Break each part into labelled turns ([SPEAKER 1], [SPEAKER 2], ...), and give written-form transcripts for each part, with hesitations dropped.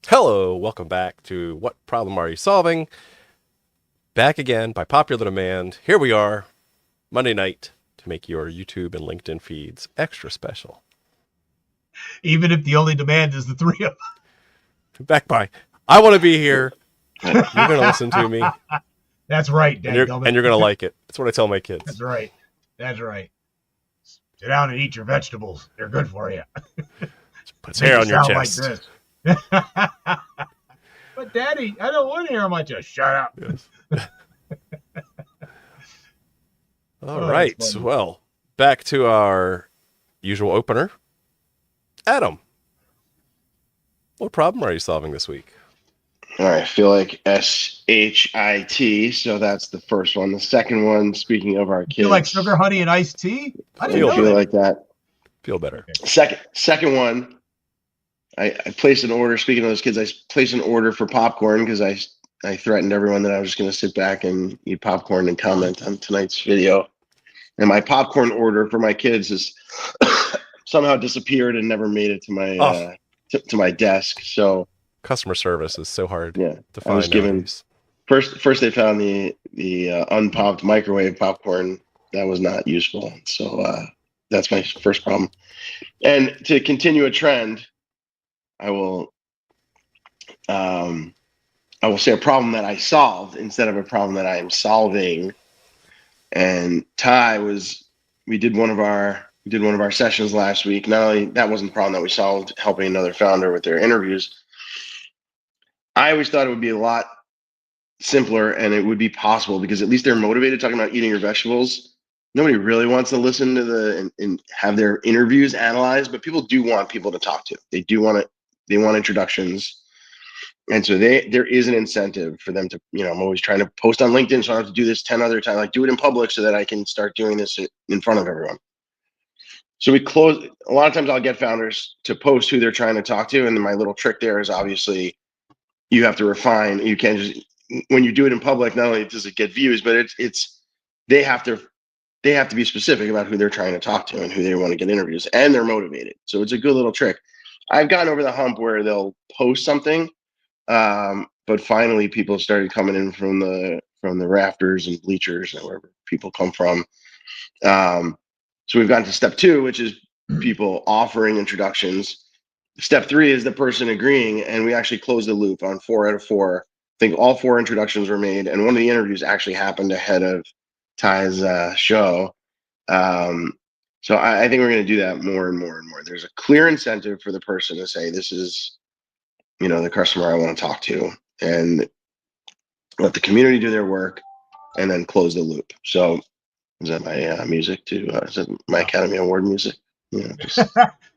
[SPEAKER 1] Hello, welcome back to What Problem Are You Solving? Back again by popular demand. Here we are, Monday night, to make your YouTube and LinkedIn feeds extra special.
[SPEAKER 2] Even if the only demand is the three of
[SPEAKER 1] Back by, I want to be here. You're going to listen to me.
[SPEAKER 2] That's right,
[SPEAKER 1] and you're
[SPEAKER 2] dadgummit.
[SPEAKER 1] going to like it. That's what I tell my kids.
[SPEAKER 2] That's right. That's right. Sit down and eat your vegetables. They're good for you.
[SPEAKER 1] Puts hair on your
[SPEAKER 2] Sound
[SPEAKER 1] chest.
[SPEAKER 2] like this. But Daddy, I don't want to hear much. Just shut up.
[SPEAKER 1] Yes. All right. Well, back to our usual opener. Adam, what problem are you solving this week?
[SPEAKER 3] All right, I feel like SHIT, so that's the first one. The second one, speaking of our kids.
[SPEAKER 2] Feel like sugar, honey, and iced tea? I didn't know
[SPEAKER 3] feel
[SPEAKER 2] that.
[SPEAKER 3] like that.
[SPEAKER 1] Feel better.
[SPEAKER 3] Second one, I placed an order. Speaking of those kids, I placed an order for popcorn because I threatened everyone that I was just going to sit back and eat popcorn and comment on tonight's video. And my popcorn order for my kids has somehow disappeared and never made it to my to my desk. So
[SPEAKER 1] customer service is so hard
[SPEAKER 3] to
[SPEAKER 1] find.
[SPEAKER 3] I was given first they found the unpopped microwave popcorn that was not useful. So that's my first problem. And to continue a trend, I will say a problem that I solved instead of a problem that I am solving. And we did one of our sessions last week. Not only that wasn't the problem that we solved, helping another founder with their interviews. I always thought it would be a lot simpler and it would be possible because at least they're motivated talking about eating your vegetables. Nobody really wants to listen to and have their interviews analyzed, but people do want people to talk to. They want introductions. And so there is an incentive for them to, I'm always trying to post on LinkedIn, so I don't have to do this 10 other times, like do it in public so that I can start doing this in front of everyone. So we close, a lot of times I'll get founders to post who they're trying to talk to. And then my little trick there is obviously you have to refine. You can't just, when you do it in public, not only does it get views, but they have to be specific about who they're trying to talk to and who they want to get interviews, and they're motivated. So it's a good little trick. I've gotten over the hump where they'll post something, but finally people started coming in from the rafters and bleachers and wherever people come from. So we've gotten to step 2, which is people offering introductions. Step 3 is the person agreeing, and we actually closed the loop on 4 out of 4. I think all 4 introductions were made, and one of the interviews actually happened ahead of Ty's show. So I think we're going to do that more and more and more. There's a clear incentive for the person to say, this is, the customer I want to talk to, and let the community do their work and then close the loop. So is that my music too? Is that my Academy Award music? Yeah,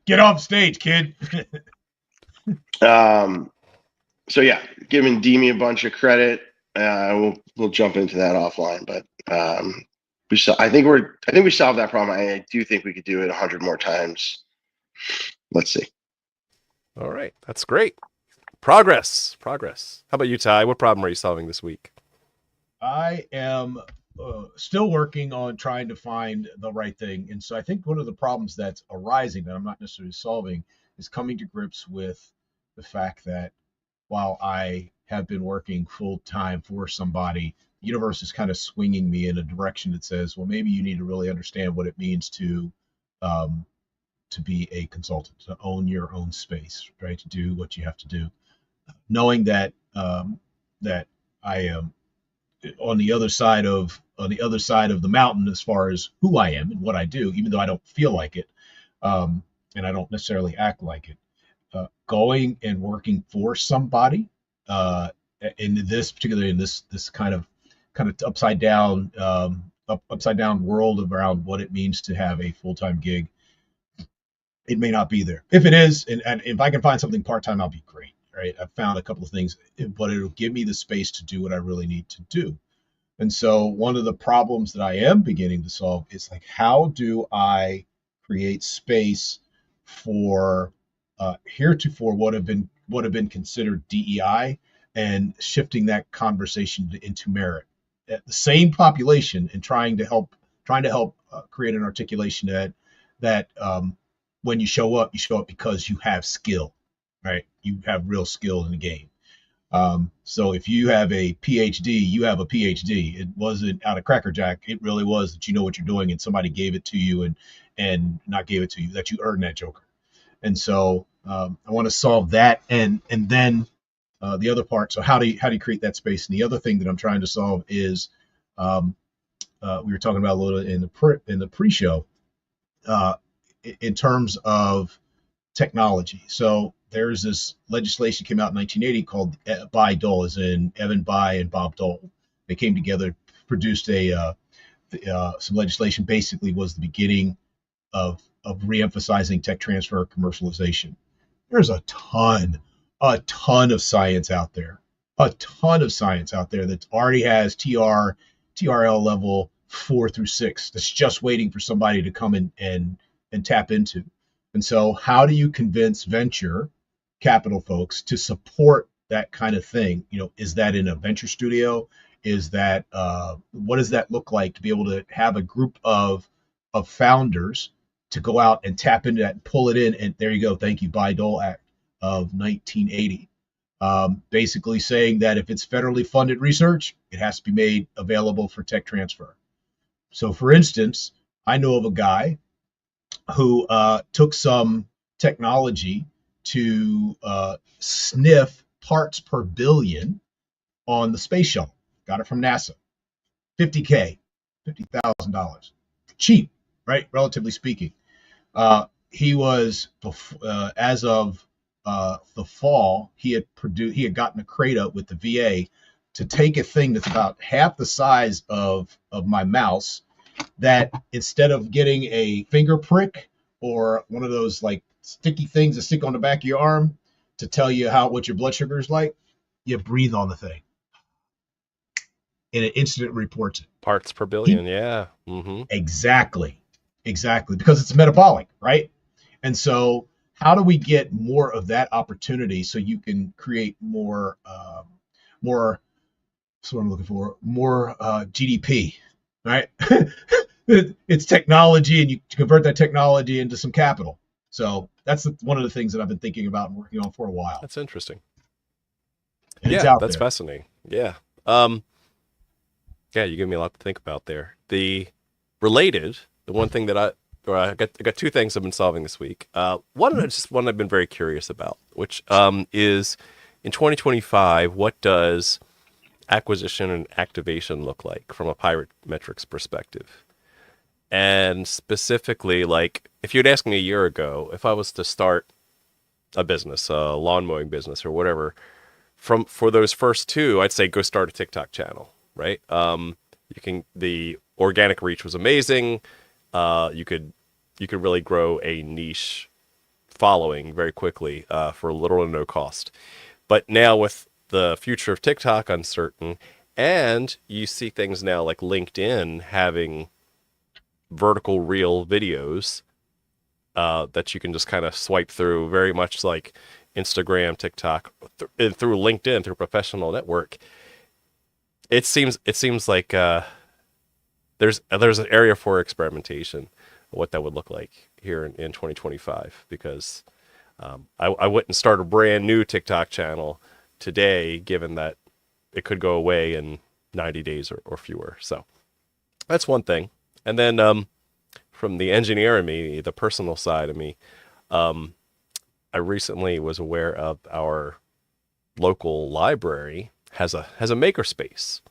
[SPEAKER 2] Get off stage, kid.
[SPEAKER 3] So yeah, giving Demi a bunch of credit. We'll jump into that offline, but I think we solved that problem. I do think we could do it 100 more times. Let's see.
[SPEAKER 1] All right, that's great. Progress. How about you, Ty? What problem are you solving this week?
[SPEAKER 2] I am still working on trying to find the right thing. And so I think one of the problems that's arising that I'm not necessarily solving is coming to grips with the fact that while I have been working full time for somebody, the universe is kind of swinging me in a direction that says, well, maybe you need to really understand what it means to be a consultant, to own your own space, right? To do what you have to do, knowing that that I am on the other side of the mountain as far as who I am and what I do, even though I don't feel like it, and I don't necessarily act like it. Going and working for somebody particularly in this kind of upside down world around what it means to have a full-time gig, it may not be there. If it is, and if I can find something part-time, I'll be great. Right? I've found a couple of things, but it'll give me the space to do what I really need to do. And so one of the problems that I am beginning to solve is like, how do I create space for heretofore what have been considered DEI, and shifting that conversation into merit at the same population, and trying to help create an articulation that when you show up because you have skill, right? You have real skill in the game. So if you have a PhD, you have a PhD. It wasn't out of Cracker Jack. It really was that you know what you're doing and somebody gave it to you and not gave it to you, that you earned that joker. And so I want to solve that. And then the other part. So how do you create that space? And the other thing that I'm trying to solve is um, we were talking about a little in the pre-show uh, in terms of technology. So there's this legislation came out in 1980 called Bayh-Dole, as in Evan Bayh and Bob Dole. They came together, produced some legislation. Basically, was the beginning of reemphasizing tech transfer commercialization. There's a ton of science out there, that already has TRL level 4 through 6. That's just waiting for somebody to come in and tap into. And so, how do you convince venture capital folks to support that kind of thing? Is that in a venture studio? Is that what does that look like to be able to have a group of founders to go out and tap into that and pull it in? And there you go. Thank you, Bayh-Dole Act of 1980. Basically saying that if it's federally funded research, it has to be made available for tech transfer. So, for instance, I know of a guy who took some technology to sniff parts per billion on the space shuttle. Got it from NASA. $50K, $50,000. Cheap, right? Relatively speaking. He was, as of the fall, he had gotten a crate up with the VA to take a thing that's about half the size of my mouse, that instead of getting a finger prick or one of those like sticky things that stick on the back of your arm to tell you what your blood sugar is like, you breathe on the thing and it instantly reports it.
[SPEAKER 1] Parts per billion, yeah. Mm-hmm.
[SPEAKER 2] Exactly, because it's metabolic, right? And so how do we get more of that opportunity so you can create more that's what I'm looking for, more GDP, right? It's technology, and you convert that technology into some capital. So that's one of the things that I've been thinking about and working on for a while.
[SPEAKER 1] That's interesting.
[SPEAKER 2] And
[SPEAKER 1] yeah,
[SPEAKER 2] it's out
[SPEAKER 1] that's
[SPEAKER 2] there.
[SPEAKER 1] fascinating. Yeah. Yeah, you give me a lot to think about there. The one thing that I got two things I've been solving this week. One I've been very curious about, which is in 2025, what does acquisition and activation look like from a pirate metrics perspective? And specifically, like, if you'd asked me a year ago, if I was to start a business, a lawn mowing business or whatever, for those first two, I'd say go start a TikTok channel, right? The organic reach was amazing. You could really grow a niche following very quickly for little or no cost. But now with the future of TikTok uncertain, and you see things now like LinkedIn having vertical reel videos that you can just kind of swipe through, very much like Instagram, TikTok, through LinkedIn, through professional network. It seems like there's an area for experimentation, what that would look like here in 2025, because I wouldn't start a brand new TikTok channel today, given that it could go away in 90 days or fewer. So that's one thing. And then from the engineer in me, the personal side of me, I recently was aware of our local library has a makerspace,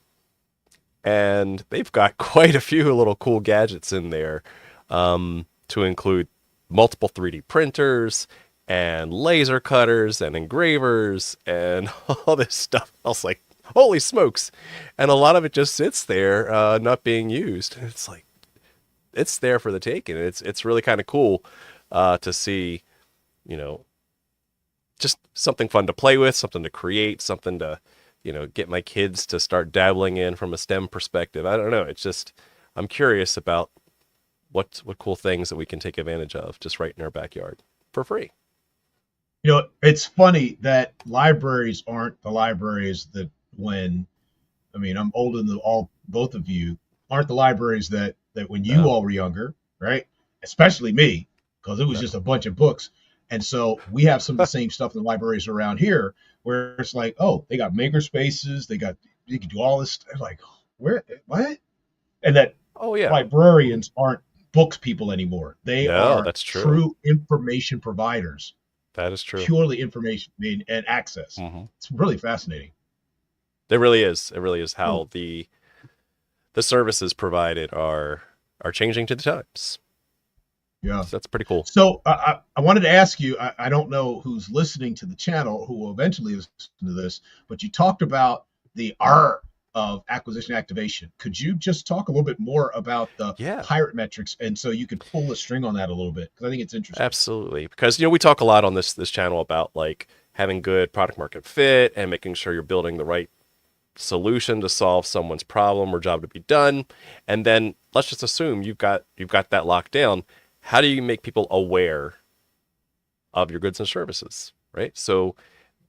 [SPEAKER 1] and they've got quite a few little cool gadgets in there, to include multiple 3D printers and laser cutters and engravers and all this stuff. I was like, holy smokes. And a lot of it just sits there, not being used. And it's like, it's there for the taking. It's really kind of cool to see, just something fun to play with, something to create, something to, get my kids to start dabbling in from a STEM perspective. I don't know. It's just, I'm curious about what cool things that we can take advantage of just right in our backyard for free.
[SPEAKER 2] It's funny that libraries aren't the libraries that I'm older than both of you, aren't the libraries that when you all were younger, right? Especially me, because it was just a bunch of books. And so we have some of the same stuff in the libraries around here where it's like, oh, they got maker spaces, you can do all this stuff. Like, where, what? And that
[SPEAKER 1] Oh yeah.
[SPEAKER 2] librarians aren't books people anymore. They
[SPEAKER 1] No,
[SPEAKER 2] are
[SPEAKER 1] that's true.
[SPEAKER 2] true information providers,
[SPEAKER 1] That is true.
[SPEAKER 2] purely information and access.
[SPEAKER 1] Hmm.
[SPEAKER 2] It's really fascinating.
[SPEAKER 1] It really is. It really is
[SPEAKER 2] Hmm.
[SPEAKER 1] how the services provided are changing to the times.
[SPEAKER 2] Yeah.
[SPEAKER 1] So that's pretty cool.
[SPEAKER 2] So I wanted to ask you, I don't know who's listening to the channel who will eventually listen to this, but you talked about the art of acquisition activation. Could you just talk a little bit more about the
[SPEAKER 1] Yeah.
[SPEAKER 2] pirate metrics, and so you could pull the string on that a little bit, because I think it's interesting.
[SPEAKER 1] Absolutely. Because we talk a lot on this channel about like having good product market fit and making sure you're building the right solution to solve someone's problem or job to be done. And then let's just assume you've got that locked down. How do you make people aware of your goods and services, right? So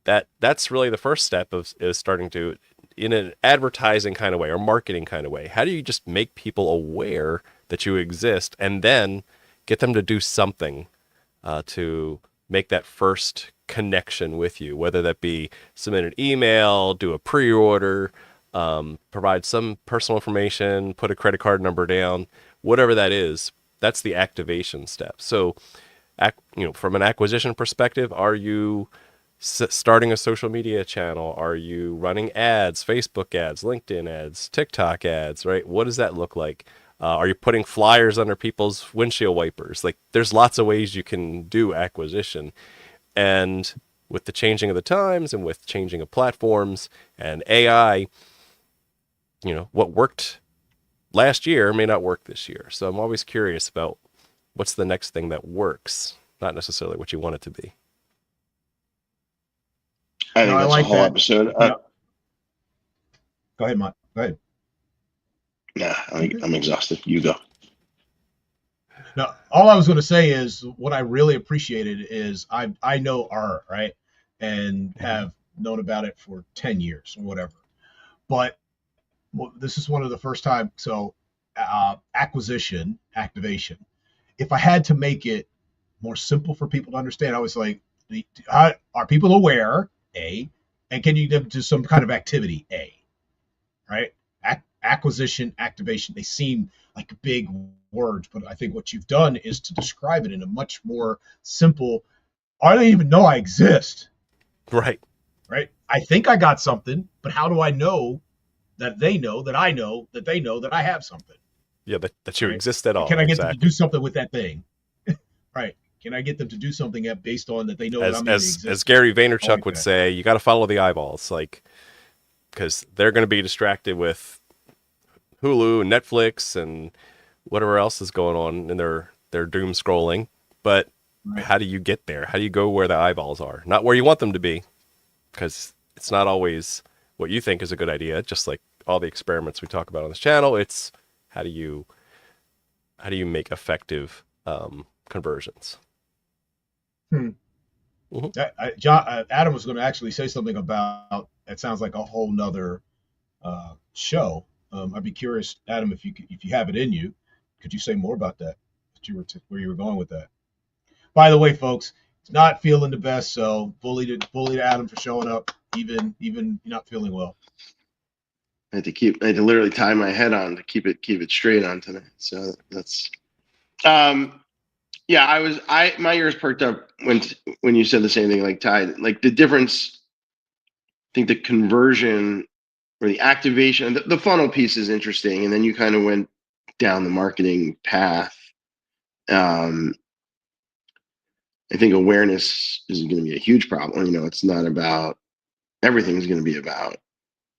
[SPEAKER 1] that's really the first step is starting to, in an advertising kind of way or marketing kind of way. How do you just make people aware that you exist and then get them to do something to make that first connection with you, whether that be submit an email, do a pre-order, provide some personal information, put a credit card number down, whatever that is. That's the activation step. So, from an acquisition perspective, are you starting a social media channel? Are you running ads, Facebook ads, LinkedIn ads, TikTok ads, right? What does that look like? Are you putting flyers under people's windshield wipers? Like, there's lots of ways you can do acquisition. And with the changing of the times and with changing of platforms and AI, what worked last year may not work this year. So I'm always curious about what's the next thing that works, not necessarily what you want it to be.
[SPEAKER 3] I
[SPEAKER 2] No,
[SPEAKER 3] think
[SPEAKER 2] I
[SPEAKER 3] that's a
[SPEAKER 2] like
[SPEAKER 3] whole
[SPEAKER 2] that.
[SPEAKER 3] episode.
[SPEAKER 2] You know, go ahead, Mike. Go ahead.
[SPEAKER 3] Nah,
[SPEAKER 2] Okay.
[SPEAKER 3] I'm exhausted. You go.
[SPEAKER 2] Now, all I was going to say is what I really appreciated is I know R, right, and have known about it for 10 years or whatever. But this is one of the first time. So acquisition, activation. If I had to make it more simple for people to understand, I was like, are people aware? A, and can you do some kind of activity? A, right? Acquisition, activation. They seem like big words, but I think what you've done is to describe it in a much more simple. I don't even know I exist.
[SPEAKER 1] Right.
[SPEAKER 2] Right. I think I got something, but how do I know that they know that I know that they know that I have something?
[SPEAKER 1] Yeah, that you
[SPEAKER 2] Right?
[SPEAKER 1] exist at all.
[SPEAKER 2] Can I get them to
[SPEAKER 1] Exactly.
[SPEAKER 2] do something with that thing? Right. Can I get them to do something based on that they know that
[SPEAKER 1] As
[SPEAKER 2] I'm in
[SPEAKER 1] as as
[SPEAKER 2] existence?
[SPEAKER 1] Gary
[SPEAKER 2] I
[SPEAKER 1] Vaynerchuk
[SPEAKER 2] like
[SPEAKER 1] would
[SPEAKER 2] that.
[SPEAKER 1] say, you got to follow the eyeballs, like, because they're going to be distracted with Hulu and Netflix and whatever else is going on in their doom scrolling. But
[SPEAKER 2] Right.
[SPEAKER 1] how do you get there? How do you go where the eyeballs are? Not where you want them to be, because it's not always what you think is a good idea. Just like all the experiments we talk about on this channel, it's how do you make effective conversions.
[SPEAKER 2] Hmm.
[SPEAKER 1] Mhm.
[SPEAKER 2] Adam was going to actually say something about it. Sounds like a whole nother show. I'd be curious, Adam, if you have it in you, could you say more about that? Where you were going with that? By the way, folks, he's not feeling the best, so bullied Adam for showing up, even not feeling well.
[SPEAKER 3] I had to literally tie my head on to keep it straight on tonight. So that's yeah, my ears perked up when you said the same thing, like Ty, like the difference. I think the conversion or the activation, the funnel piece is interesting, and then you kind of went down the marketing path. I think awareness is going to be a huge problem. It's not about everything's going to be about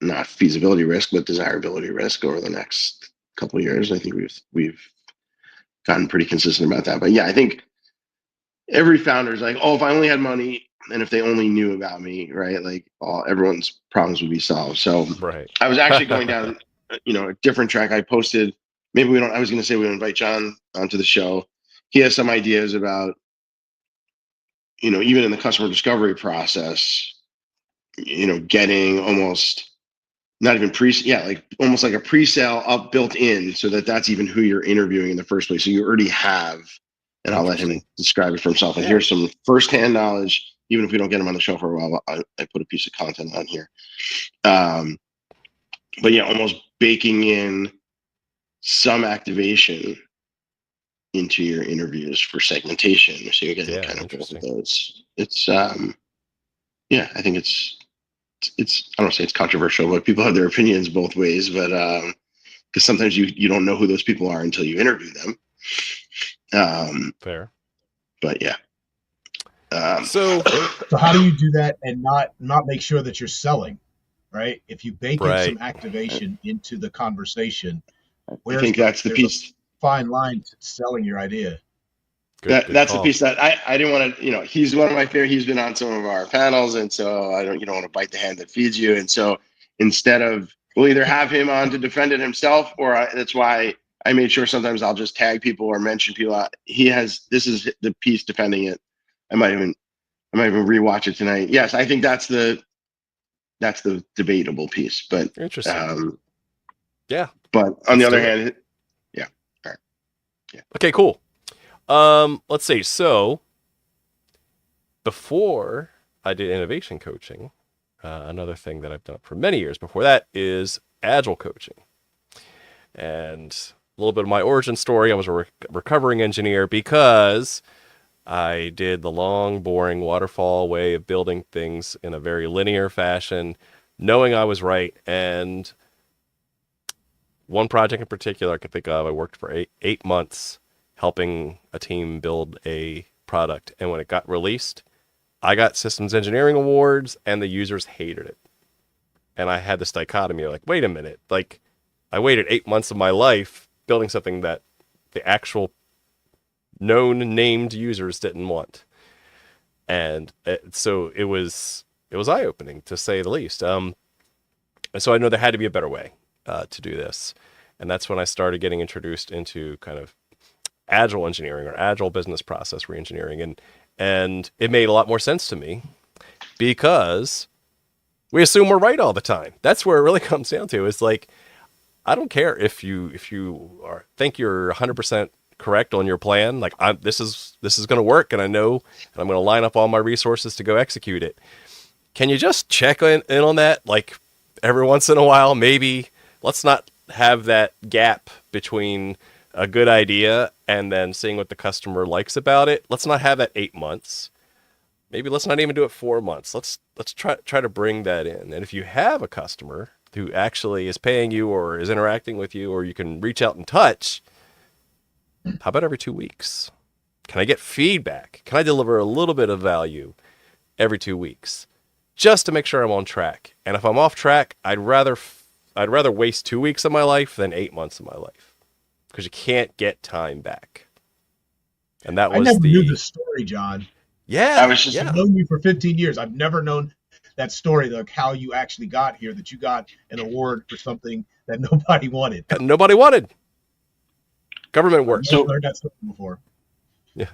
[SPEAKER 3] not feasibility risk, but desirability risk over the next couple of years. I think we've gotten pretty consistent about that. But yeah, I think every founder is like, oh, if I only had money and if they only knew about me, right? Like everyone's problems would be solved. So
[SPEAKER 1] Right.
[SPEAKER 3] I was actually going down, a different track. I posted, maybe we don't, I was going to say we'll invite John onto the show. He has some ideas about, even in the customer discovery process, getting almost not even like almost like a pre-sale up built in so that that's even who you're interviewing in the first place. So you already have and I'll let him
[SPEAKER 1] Interesting.
[SPEAKER 3] describe it for himself. And
[SPEAKER 1] Yeah.
[SPEAKER 3] here's some firsthand knowledge. Even if we don't get him on the show for a while, I put a piece of content on here. But yeah, almost baking in some activation into your interviews for segmentation, so you're getting
[SPEAKER 1] Yeah,
[SPEAKER 3] kind of both of
[SPEAKER 1] interesting.
[SPEAKER 3] those. It's yeah, I think it's I don't say it's controversial, but people have their opinions both ways. But because sometimes you don't know who those people are until you interview them.
[SPEAKER 1] Fair.
[SPEAKER 3] But yeah.
[SPEAKER 1] So,
[SPEAKER 2] So how do you do that and not make sure that you're selling, right? If you bake in some
[SPEAKER 1] right.
[SPEAKER 2] activation into the conversation,
[SPEAKER 3] I think that's the
[SPEAKER 2] there's a
[SPEAKER 3] piece
[SPEAKER 2] fine line to selling your idea.
[SPEAKER 1] Good
[SPEAKER 3] that's the
[SPEAKER 1] call.
[SPEAKER 3] piece that I didn't want to, he's one of my favorite. He's been on some of our panels, and so you don't want to bite the hand that feeds you. And so instead of, we'll either have him on to defend it himself, or that's why I made sure sometimes I'll just tag people or mention people. This is the piece defending it. I might even rewatch it tonight. Yes, I think that's the debatable piece, but
[SPEAKER 1] Interesting.
[SPEAKER 3] um,
[SPEAKER 1] Yeah.
[SPEAKER 3] but on the
[SPEAKER 1] Let's
[SPEAKER 3] other
[SPEAKER 1] do it.
[SPEAKER 3] hand, yeah, all right, yeah.
[SPEAKER 1] Okay, cool. Let's see. So, before I did innovation coaching, another thing that I've done for many years before that is agile coaching. And a little bit of my origin story, I was a recovering engineer because I did the long, boring waterfall way of building things in a very linear fashion, knowing I was right. And one project in particular I could think of, I worked for eight months helping a team build a product. And when it got released, I got systems engineering awards and the users hated it. And I had this dichotomy like, wait a minute, like I waited 8 months of my life building something that the actual known named users didn't want. And so it was eye opening to say the least. And so I know there had to be a better way to do this, and that's when I started getting introduced into kind of agile engineering or agile business process reengineering, and it made a lot more sense to me because we assume we're right all the time. That's where it really comes down to. It's like I don't care if you think you're 100% correct on your plan. Like this is going to work, and I know, and I'm going to line up all my resources to go execute it. Can you just check in on that? Like every once in a while, maybe let's not have that gap between a good idea and then seeing what the customer likes about it. Let's not have that 8 months. Maybe let's not even do it 4 months. Let's try to bring that in. And if you have a customer who actually is paying you or is interacting with you, or you can reach out and touch, how about every 2 weeks? Can I get feedback? Can I deliver a little bit of value every 2 weeks just to make sure I'm on track? And if I'm off track, I'd rather waste 2 weeks of my life than 8 months of my life because you can't get time back. And that
[SPEAKER 2] I
[SPEAKER 1] was
[SPEAKER 2] never knew
[SPEAKER 1] the
[SPEAKER 2] this story, John.
[SPEAKER 3] I
[SPEAKER 1] yeah
[SPEAKER 3] was just
[SPEAKER 2] I've
[SPEAKER 1] yeah.
[SPEAKER 2] known you for 15 years. I've never known that story, like how you actually got here, that you got an award for something that nobody wanted.
[SPEAKER 1] Nobody wanted government
[SPEAKER 2] I've
[SPEAKER 1] work.
[SPEAKER 2] never
[SPEAKER 3] so
[SPEAKER 2] heard that story before.
[SPEAKER 1] Yeah,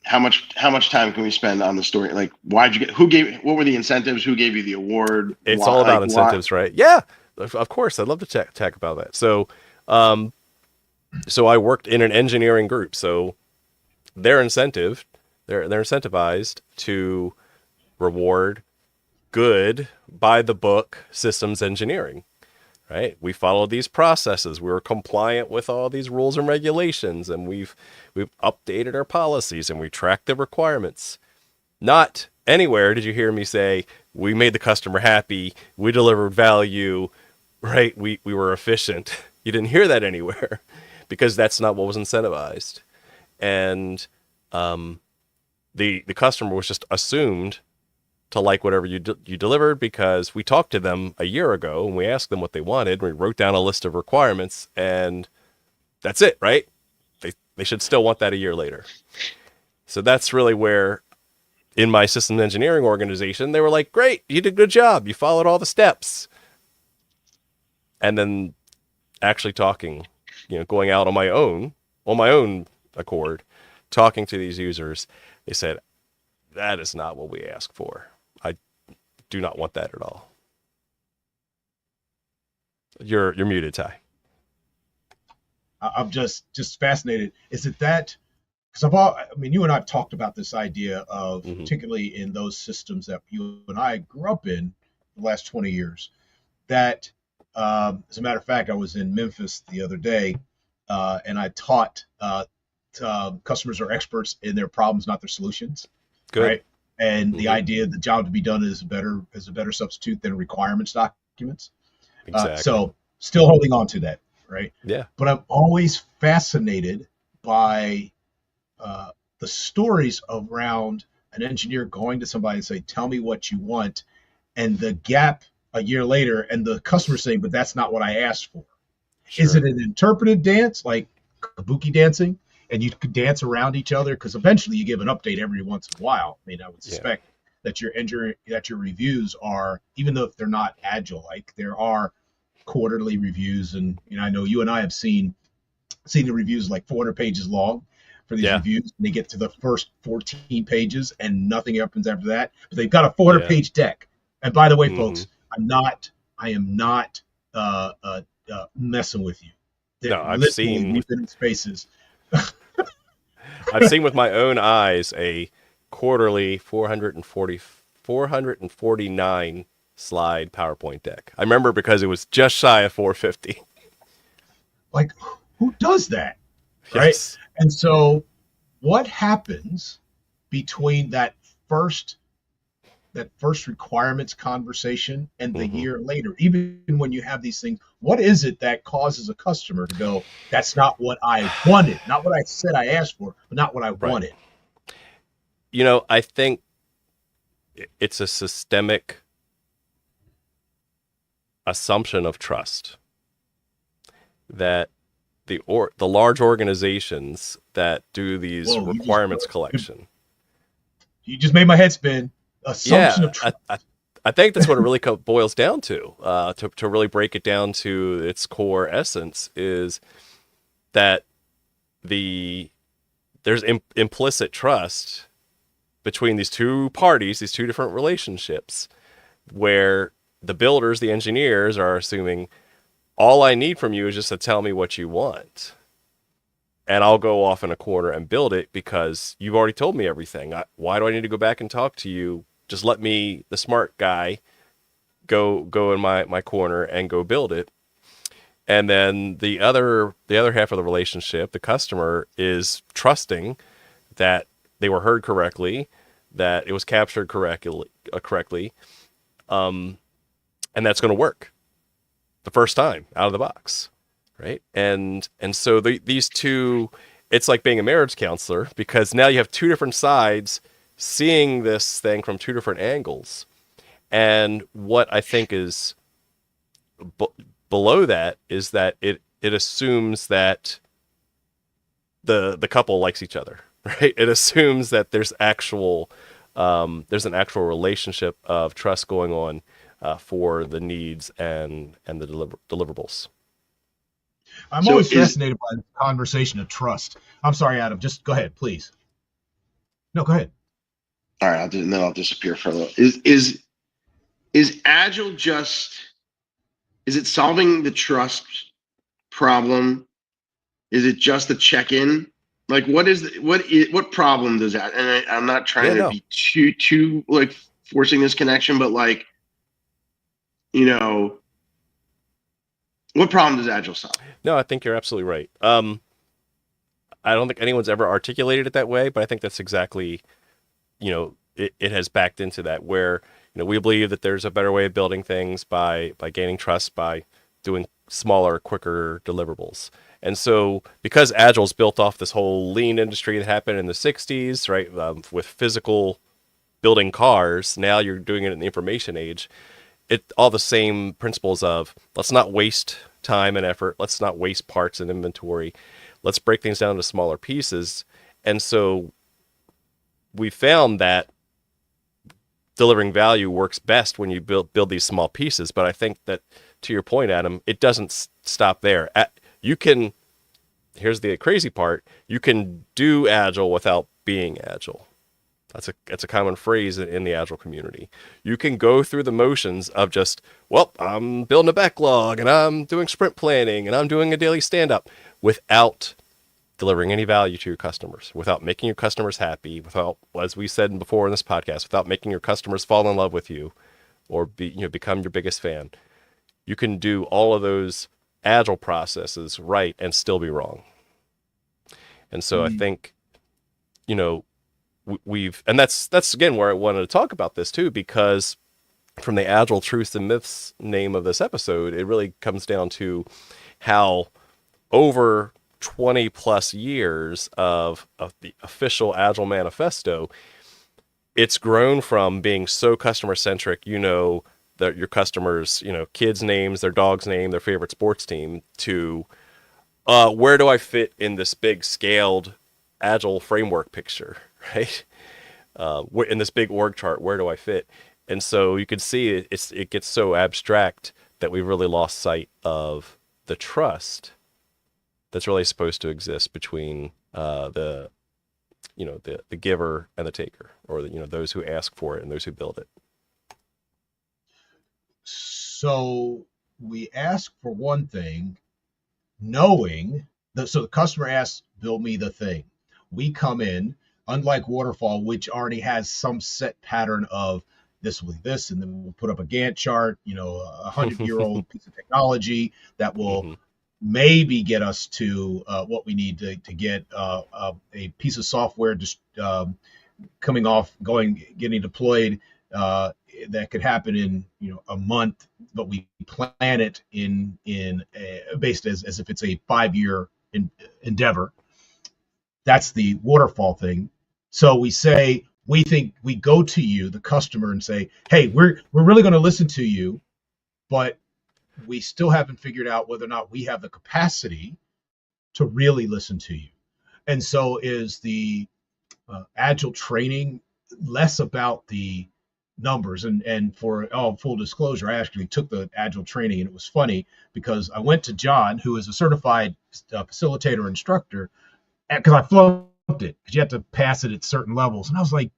[SPEAKER 3] how much time can we spend on the story? Like, what were the incentives? Who gave you the award?
[SPEAKER 1] it's
[SPEAKER 3] Why?
[SPEAKER 1] all
[SPEAKER 3] Like,
[SPEAKER 1] about
[SPEAKER 3] why?
[SPEAKER 1] incentives, right? Yeah, of course. I'd love to talk about that. Um, so I worked in an engineering group. So their incentive, they're incentivized to reward good by the book systems engineering. Right? We followed these processes. We were compliant with all these rules and regulations, and we've updated our policies and we tracked the requirements. Not anywhere did you hear me say we made the customer happy, we delivered value, right? We were efficient. You didn't hear that anywhere because that's not what was incentivized. And the customer was just assumed to like whatever you delivered because we talked to them a year ago and we asked them what they wanted. We wrote down a list of requirements and that's it, right? They should still want that a year later. So that's really where in my systems engineering organization, they were like, great, you did a good job. You followed all the steps. And then actually talking, going out on my own accord, talking to these users, they said, that is not what we asked for. I do not want that at all. You're muted, Ty.
[SPEAKER 2] I'm just fascinated. Is it that because you and I've talked about this idea of,
[SPEAKER 1] Hmm.
[SPEAKER 2] particularly in those systems that you and I grew up in the last 20 years, that, as a matter of fact, I was in Memphis the other day, and I taught customers are experts in their problems, not their solutions,
[SPEAKER 1] Good.
[SPEAKER 2] right? And the
[SPEAKER 1] Hmm.
[SPEAKER 2] idea the job to be done is a better substitute than requirements documents.
[SPEAKER 1] Exactly.
[SPEAKER 2] So still holding on to that, right?
[SPEAKER 1] Yeah.
[SPEAKER 2] But I'm always fascinated by uh, the stories around an engineer going to somebody and say, "Tell me what you want," and the gap a year later, and the customer saying, "But that's not what I asked for." Is it
[SPEAKER 1] Sure.
[SPEAKER 2] an interpretive dance like kabuki dancing, and you could dance around each other? Because eventually you give an update every once in a while. I mean, I would
[SPEAKER 1] Yeah.
[SPEAKER 2] suspect that your reviews are, even though if they're not agile like, there are quarterly reviews, and I know you and I have seen the reviews like 400 pages long for these
[SPEAKER 1] Yeah.
[SPEAKER 2] reviews. And they get to the first 14 pages and nothing happens after that. But they've got a 400
[SPEAKER 1] Yeah.
[SPEAKER 2] page deck. And by the way,
[SPEAKER 1] Hmm.
[SPEAKER 2] folks, I am not messing with you.
[SPEAKER 1] No,
[SPEAKER 2] Literally, we've been in spaces.
[SPEAKER 1] I've seen with my own eyes a quarterly 449 slide PowerPoint deck. I remember because it was just shy of 450.
[SPEAKER 2] Like, who does that? Right.
[SPEAKER 1] Yes.
[SPEAKER 2] And so, what happens between first that first requirements conversation and the
[SPEAKER 1] Hmm.
[SPEAKER 2] year later, even when you have these things, what is it that causes a customer to go, "That's not what I wanted, not what I said I asked for, but not what I
[SPEAKER 1] Right.
[SPEAKER 2] wanted"?
[SPEAKER 1] I think it's a systemic assumption of trust that the large organizations that do these
[SPEAKER 2] Whoa,
[SPEAKER 1] requirements collection.
[SPEAKER 2] you just made my head spin. Assumption
[SPEAKER 1] Yeah,
[SPEAKER 2] of trust.
[SPEAKER 1] I think that's what it really boils down to. To really break it down to its core essence is that the there's implicit trust between these two parties, these two different relationships, where the builders, the engineers, are assuming all I need from you is just to tell me what you want. And I'll go off in a corner and build it because you've already told me everything. Why do I need to go back and talk to you? Just let me, the smart guy, go in my corner and go build it. And then the other half of the relationship, the customer, is trusting that they were heard correctly, that it was captured correctly, and that's going to work the first time out of the box, right? And so these two, it's like being a marriage counselor because now you have two different sides seeing this thing from two different angles. And what I think is b- below that is that it assumes that the couple likes each other, right? It assumes that there's an actual relationship of trust going on for the needs and the deliverables.
[SPEAKER 2] I'm
[SPEAKER 3] So
[SPEAKER 2] always fascinated by the conversation of trust. I'm sorry, Adam. Just go ahead, please. No, go ahead.
[SPEAKER 3] all right, and then I'll disappear for a little. Is Agile just, is it solving the trust problem? Is it just the check-in? Like, what problem does that? And I'm not trying
[SPEAKER 1] Yeah,
[SPEAKER 3] to
[SPEAKER 1] no,
[SPEAKER 3] be too like forcing this connection, but like, you know, what problem does Agile solve?
[SPEAKER 1] no, I think you're absolutely right. I don't think anyone's ever articulated it that way, but I think that's exactly, it has backed into that where, we believe that there's a better way of building things by gaining trust, by doing smaller, quicker deliverables. And so because Agile's built off this whole lean industry that happened in the 60s, right, with physical building cars, now you're doing it in the information age. All the same principles of let's not waste time and effort, let's not waste parts and inventory, let's break things down into smaller pieces. And so we found that delivering value works best when you build these small pieces. But I think that, to your point, Adam, it doesn't stop there. You can, here's the crazy part, you can do Agile without being Agile. That's a common phrase in the Agile community. You can go through the motions of just, well, I'm building a backlog and I'm doing sprint planning and I'm doing a daily stand up without delivering any value to your customers, without making your customers happy, without, as we said before in this podcast, without making your customers fall in love with you or become your biggest fan, you can do all of those agile processes right and still be wrong. And so I think, and that's again where I wanted to talk about this too, because from the Agile Truths and Myths name of this episode, it really comes down to how over 20 plus years of the official Agile Manifesto, it's grown from being so customer centric, that your customers, kids' names, their dog's name, their favorite sports team, to where do I fit in this big scaled Agile framework picture, right? In this big org chart, where do I fit? And so you can see it gets so abstract that we really lost sight of the trust that's really supposed to exist between the giver and the taker, or those who ask for it and those who build it.
[SPEAKER 2] So we ask for one thing, knowing that, so the customer asks, build me the thing. We come in, unlike Waterfall, which already has some set pattern of this will be this, and then we'll put up a Gantt chart, a 100-year-old piece of technology that will maybe get us to what we need to get a piece of software just getting deployed that could happen in a month, but we plan it in based as if it's a 5-year endeavor. That's the Waterfall thing. So we say, we think, we go to you, the customer, and say, hey, we're really going to listen to you, but we still haven't figured out whether or not we have the capacity to really listen to you. And so is the Agile training less about the numbers. And for full disclosure, I actually took the Agile training, and it was funny because I went to John, who is a certified facilitator instructor, because I flunked it, because you have to pass it at certain levels. And I was like,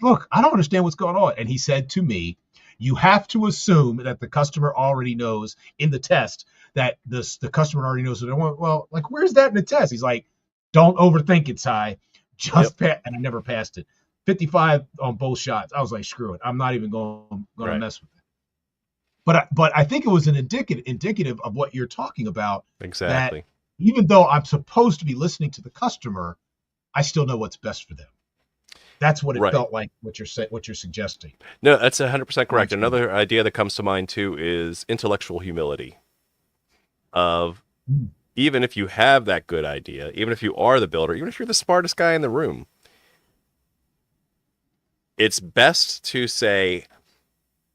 [SPEAKER 2] look, I don't understand what's going on. And he said to me, you have to assume that the customer already knows in the test that the customer already knows. Well, like, where's that in the test? He's like, don't overthink it, Ty. Just pass. And I never passed it. 55 on both shots. I was like, screw it. I'm not even going to mess with it. But I think it was an indicative of what you're talking about.
[SPEAKER 1] Exactly.
[SPEAKER 2] That even though I'm supposed to be listening to the customer, I still know what's best for them. That's what it felt like, what you're suggesting.
[SPEAKER 1] No, that's 100% correct. Another idea that comes to mind too is intellectual humility. Of even if you have that good idea, even if you are the builder, even if you're the smartest guy in the room, it's best to say,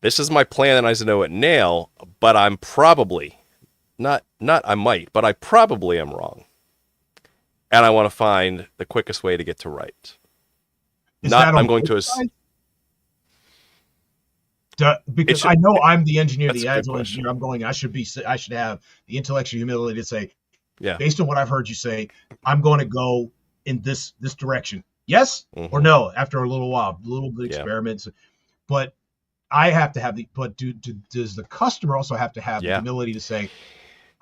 [SPEAKER 1] this is my plan and I know it now, but I'm probably not I might, but I probably am wrong. And I want to find the quickest way to get to right. I'm going to because
[SPEAKER 2] I know I'm the engineer, the Agile engineer. I should have the intellectual humility to say, based on what I've heard you say, I'm going to go in this direction. Yes or no? After a little while, little experiments, but I have to have does the customer also have to have the humility to say,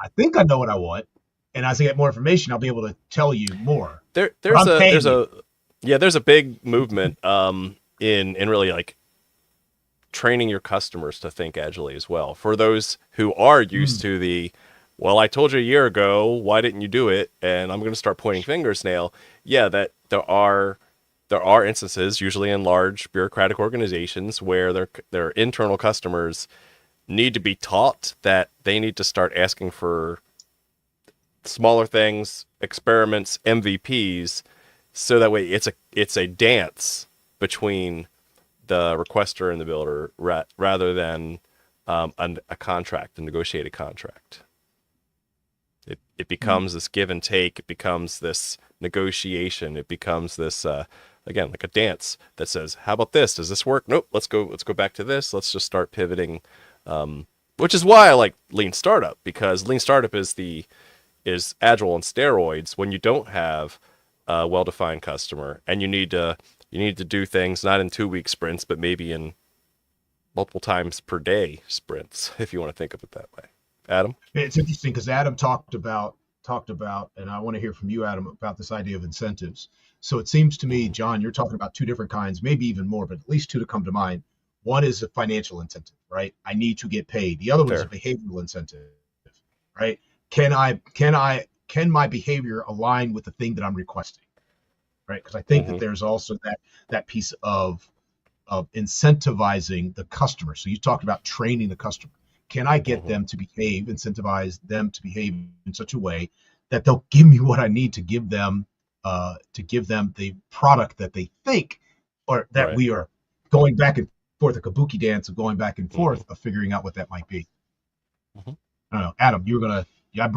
[SPEAKER 2] I think I know what I want, and as I get more information, I'll be able to tell you more.
[SPEAKER 1] There's a big movement in really like training your customers to think agilely as well. For those who are used to the, well, I told you a year ago, why didn't you do it? And I'm going to start pointing fingers now. Yeah, that there are instances, usually in large bureaucratic organizations, where their internal customers need to be taught that they need to start asking for smaller things, experiments, MVPs, so that way it's a dance between the requester and the builder rather than a contract, a negotiated contract. It becomes this give and take. It becomes this negotiation. It becomes this again, like a dance that says, "How about this? Does this work? Nope. Let's go back to this. Let's just start pivoting." Which is why I like Lean Startup, because Lean Startup is Agile on steroids when you don't have a well-defined customer and you need to do things not in 2-week sprints, but maybe in multiple times per day sprints, if you want to think of it that way. Adam?
[SPEAKER 2] It's interesting because Adam talked about talked about, and I want to hear from you, Adam, about this idea of incentives. So it seems to me, John, you're talking about two different kinds, maybe even more, but at least two to come to mind. One is a financial incentive, right? I need to get paid. The other one is a
[SPEAKER 1] Fair.
[SPEAKER 2] behavioral incentive, right? Can my behavior align with the thing that I'm requesting, right? Because I think that
[SPEAKER 1] Hmm.
[SPEAKER 2] there's also that piece of incentivizing the customer. So you talked about training the customer. Can I get
[SPEAKER 1] Hmm.
[SPEAKER 2] them to behave, incentivize them to behave in such a way that they'll give me what I need to give them the product that they think, or that
[SPEAKER 1] Right.
[SPEAKER 2] we are going back and forth, a kabuki dance of going back and
[SPEAKER 1] Hmm.
[SPEAKER 2] forth of figuring out what that might be.
[SPEAKER 1] Hmm.
[SPEAKER 2] I don't know, Adam, you were gonna. Yeah,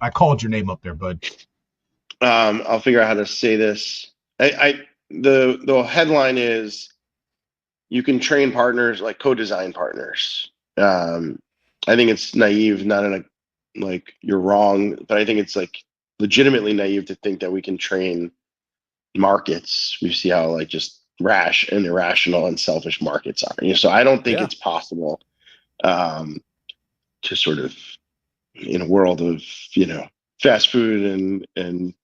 [SPEAKER 2] I called your name up there, bud.
[SPEAKER 3] I'll figure out how to say this. The headline is you can train partners like co-design partners. Um, I think it's naive, not in a like you're wrong, but I think it's like legitimately naive to think that we can train markets. We see how like just rash and irrational and selfish markets are. So I don't think
[SPEAKER 1] Yeah.
[SPEAKER 3] it's possible um, to sort of in a world of fast food and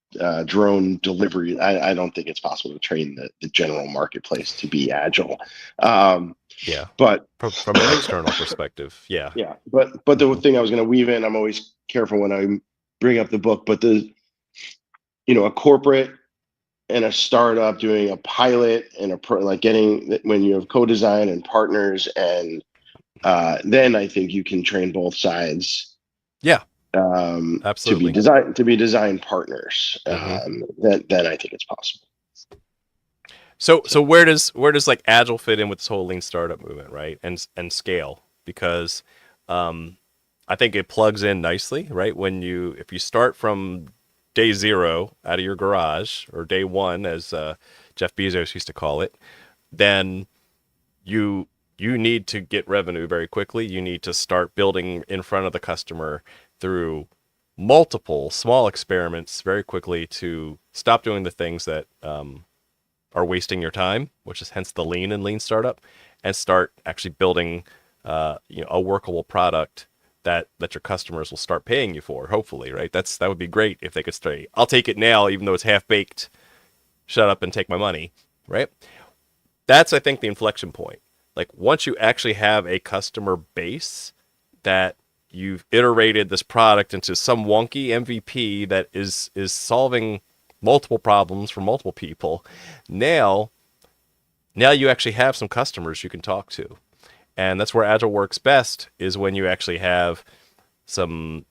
[SPEAKER 3] drone delivery. I don't think it's possible to train the general marketplace to be agile. Um,
[SPEAKER 1] Yeah.
[SPEAKER 3] but
[SPEAKER 1] From an external perspective, yeah.
[SPEAKER 3] yeah, but the
[SPEAKER 1] Hmm.
[SPEAKER 3] thing I was going to weave in, I'm always careful when I bring up the book, but a corporate and a startup doing a pilot and like getting when you have co-design and partners and then I think you can train both sides
[SPEAKER 1] Yeah.
[SPEAKER 3] to be
[SPEAKER 1] Absolutely.
[SPEAKER 3] design partners.
[SPEAKER 1] Hmm.
[SPEAKER 3] Then I think it's possible.
[SPEAKER 1] So where does like agile fit in with this whole lean startup movement, right? And scale, because um, I think it plugs in nicely, right? If you start from day zero out of your garage, or day one, as Jeff Bezos used to call it, then you you need to get revenue very quickly. You need to start building in front of the customer through multiple small experiments very quickly to stop doing the things that are wasting your time, which is hence the lean and lean startup, and start actually building a workable product that your customers will start paying you for. Hopefully, right? That would be great if they could say, "I'll take it now, even though it's half baked. Shut up and take my money." Right? That's, I think, the inflection point. Like once you actually have a customer base that you've iterated this product into some wonky MVP that is solving multiple problems for multiple people. Now now you actually have some customers you can talk to. And that's where Agile works best, is when you actually have some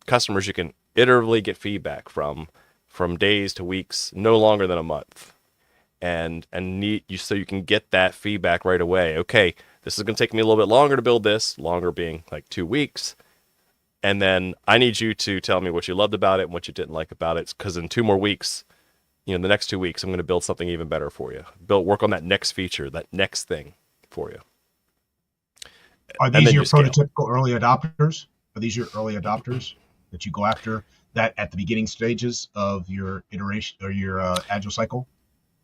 [SPEAKER 1] customers you can iteratively get feedback from days to weeks, no longer than a month. And need you so you can get that feedback right away. Okay, this is going to take me a little bit longer to build this, longer being like 2 weeks. And then I need you to tell me what you loved about it and what you didn't like about it, because in 2 more weeks, the next 2 weeks, I'm going to build something even better for you. Work on that next feature, that next thing for you,
[SPEAKER 2] Are
[SPEAKER 1] and
[SPEAKER 2] these
[SPEAKER 1] then
[SPEAKER 2] your
[SPEAKER 1] you scale.
[SPEAKER 2] prototypical early adopters? Are these your early adopters that you go after that at the beginning stages of your iteration or your agile cycle?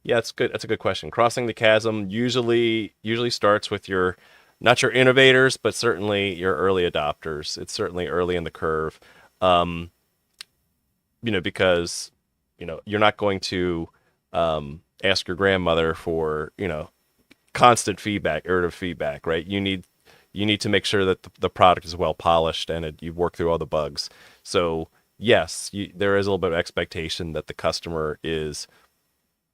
[SPEAKER 1] Yeah, that's good. That's a good question. Crossing the chasm usually starts with your not your innovators, but certainly your early adopters. It's certainly early in the curve, um, because you're not going to ask your grandmother for constant feedback, iterative feedback, right? You need to make sure that the product is well polished and you've worked through all the bugs. So yes, there is a little bit of expectation that the customer is,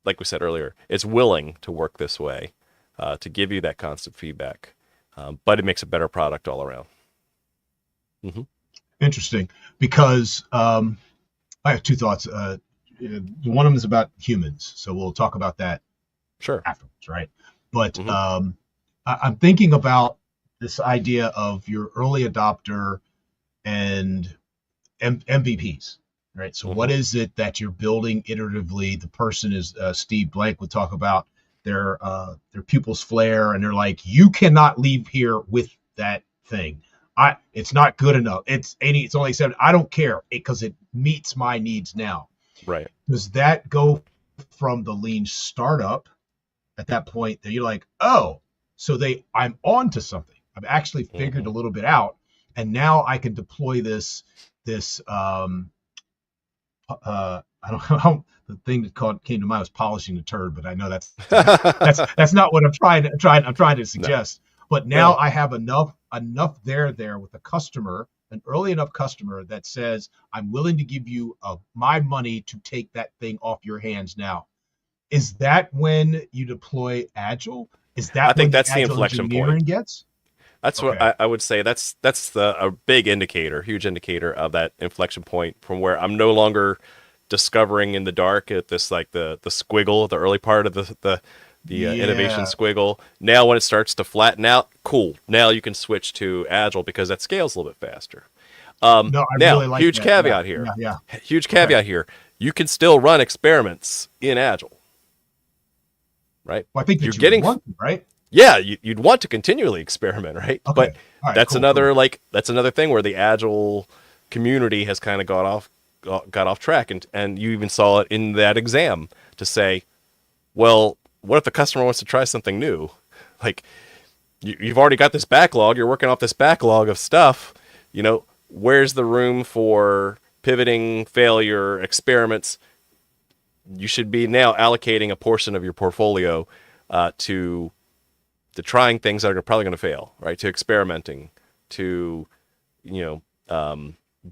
[SPEAKER 1] like we said earlier, it's willing to work this way, to give you that constant feedback. But it makes a better product all around. Hmm.
[SPEAKER 2] Interesting, because I have two thoughts. One of them is about humans, so we'll talk about that
[SPEAKER 1] Sure.
[SPEAKER 2] afterwards, right? But
[SPEAKER 1] Hmm.
[SPEAKER 2] I'm thinking about this idea of your early adopter and MVPs, right? So
[SPEAKER 1] Hmm.
[SPEAKER 2] what is it that you're building iteratively? The person is Steve Blank would talk about their pupils flare, and they're like, you cannot leave here with that thing. It's not good enough. It's 80. It's only 7. I don't care because it meets my needs now.
[SPEAKER 1] Right.
[SPEAKER 2] Does that go from the lean startup at that point that you're like, oh, so I'm on to something. I've actually figured
[SPEAKER 1] Hmm.
[SPEAKER 2] a little bit out, and now I can deploy this I don't know. The thing that came to mind was polishing the turd, but I know that's not what I'm trying to
[SPEAKER 1] No,
[SPEAKER 2] suggest. But now
[SPEAKER 1] no.
[SPEAKER 2] I have enough there with a customer, an early enough customer that says I'm willing to give you my money to take that thing off your hands now. Is that when you deploy Agile? Is
[SPEAKER 1] I
[SPEAKER 2] that when
[SPEAKER 1] think
[SPEAKER 2] the
[SPEAKER 1] that's the
[SPEAKER 2] Agile
[SPEAKER 1] inflection point.
[SPEAKER 2] engineering gets?
[SPEAKER 1] That's what
[SPEAKER 2] Okay.
[SPEAKER 1] I would say. That's a big indicator, huge indicator of that inflection point from where I'm no longer discovering in the dark at this like the squiggle, the early part of the innovation
[SPEAKER 2] Yeah.
[SPEAKER 1] squiggle. Now when it starts to flatten out, cool. Now you can switch to agile because that scales a little bit faster.
[SPEAKER 2] No, I
[SPEAKER 1] Now,
[SPEAKER 2] really like
[SPEAKER 1] huge
[SPEAKER 2] that. Yeah.
[SPEAKER 1] caveat here.
[SPEAKER 2] Yeah. Yeah.
[SPEAKER 1] Huge
[SPEAKER 2] Okay.
[SPEAKER 1] caveat here. You can still run experiments in agile, right?
[SPEAKER 2] Well, I think
[SPEAKER 1] You're
[SPEAKER 2] that you would
[SPEAKER 1] getting
[SPEAKER 2] want to, right?
[SPEAKER 1] yeah, you'd want to continually experiment, right?
[SPEAKER 2] Okay.
[SPEAKER 1] But
[SPEAKER 2] All right. Cool. Cool.
[SPEAKER 1] that's another thing where the agile community has kind of got off track, and you even saw it in that exam to say, well, what if the customer wants to try something new? Like you've already got this backlog, you're working off this backlog of stuff, where's the room for pivoting, failure, experiments? You should be now allocating a portion of your portfolio to trying things that are probably going to fail, right? To experimenting, to you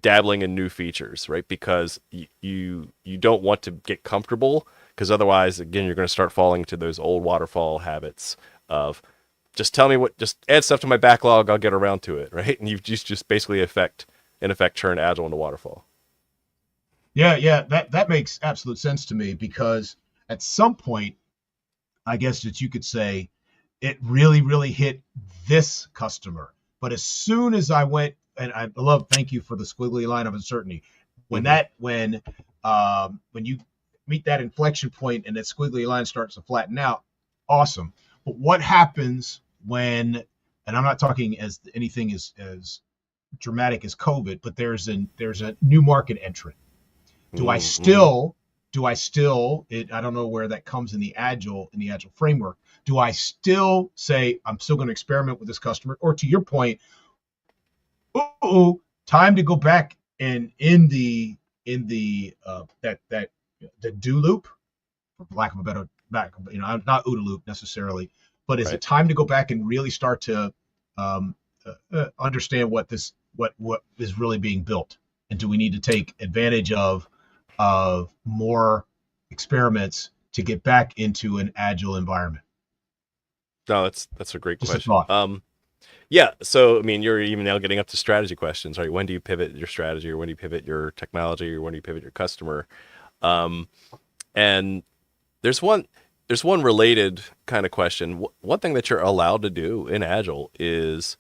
[SPEAKER 1] dabbling in new features, right? Because you don't want to get comfortable, because otherwise, again, you're going to start falling into those old waterfall habits of just tell me just add stuff to my backlog, I'll get around to it, right? And you've just basically in effect turn agile into waterfall.
[SPEAKER 2] Yeah. Yeah. That makes absolute sense to me because at some point, I guess that you could say it really hit this customer. But as soon as I went, and I love, thank you for the squiggly line of uncertainty.
[SPEAKER 1] Mm-hmm.
[SPEAKER 2] When you meet that inflection point and that squiggly line starts to flatten out, awesome. But what happens when, and I'm not talking as anything as dramatic as COVID, but there's a new market entrant. Do I
[SPEAKER 1] Mm-hmm.
[SPEAKER 2] still I don't know where that comes in the agile framework. Do I still say I'm still going to experiment with this customer, or to your point, time to go back and in the that the do loop, for lack of a better back, not OODA loop necessarily, but is it
[SPEAKER 1] Right.
[SPEAKER 2] time to go back and really start to um, understand what is really being built, and do we need to take advantage of more experiments to get back into an agile environment?
[SPEAKER 1] No, that's a great
[SPEAKER 2] Just a
[SPEAKER 1] question.
[SPEAKER 2] thought.
[SPEAKER 1] Yeah, so I mean, you're even now getting up to strategy questions, right? When do you pivot your strategy, or when do you pivot your technology, or when do you pivot your customer? Um, and there's one related kind of question. One thing that you're allowed to do in Agile is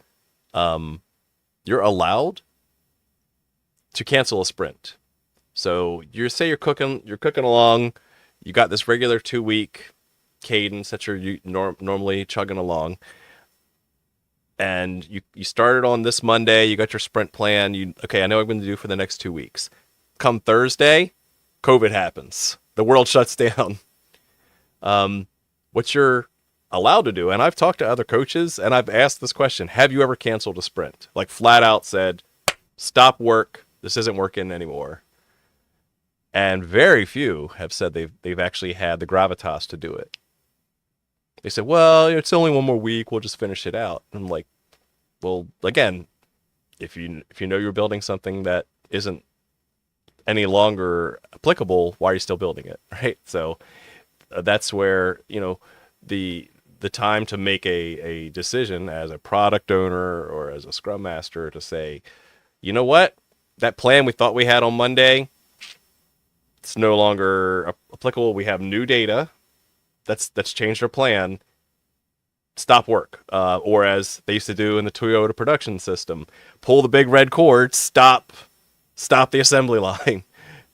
[SPEAKER 1] you're allowed to cancel a sprint. So you say you're cooking along, you got this regular 2 week cadence that you're normally chugging along, and you started on this Monday, you got your sprint plan, okay, I know what I'm going to do for the next 2 weeks. Come Thursday, COVID happens, the world shuts down. What you're allowed to do, and I've talked to other coaches and I've asked this question: have you ever canceled a sprint? Like flat out said, stop work, this isn't working anymore. And very few have said they've actually had the gravitas to do it. They said, well, it's only one more week, we'll just finish it out. And I'm like, well, again, if you know you're building something that isn't any longer applicable, why are you still building it, right? So that's where the time to make a decision as a product owner or as a scrum master to say, you know what, that plan we thought we had on Monday, it's no longer applicable. We have new data that's changed our plan. Stop work, or as they used to do in the Toyota production system, pull the big red cord, stop the assembly line,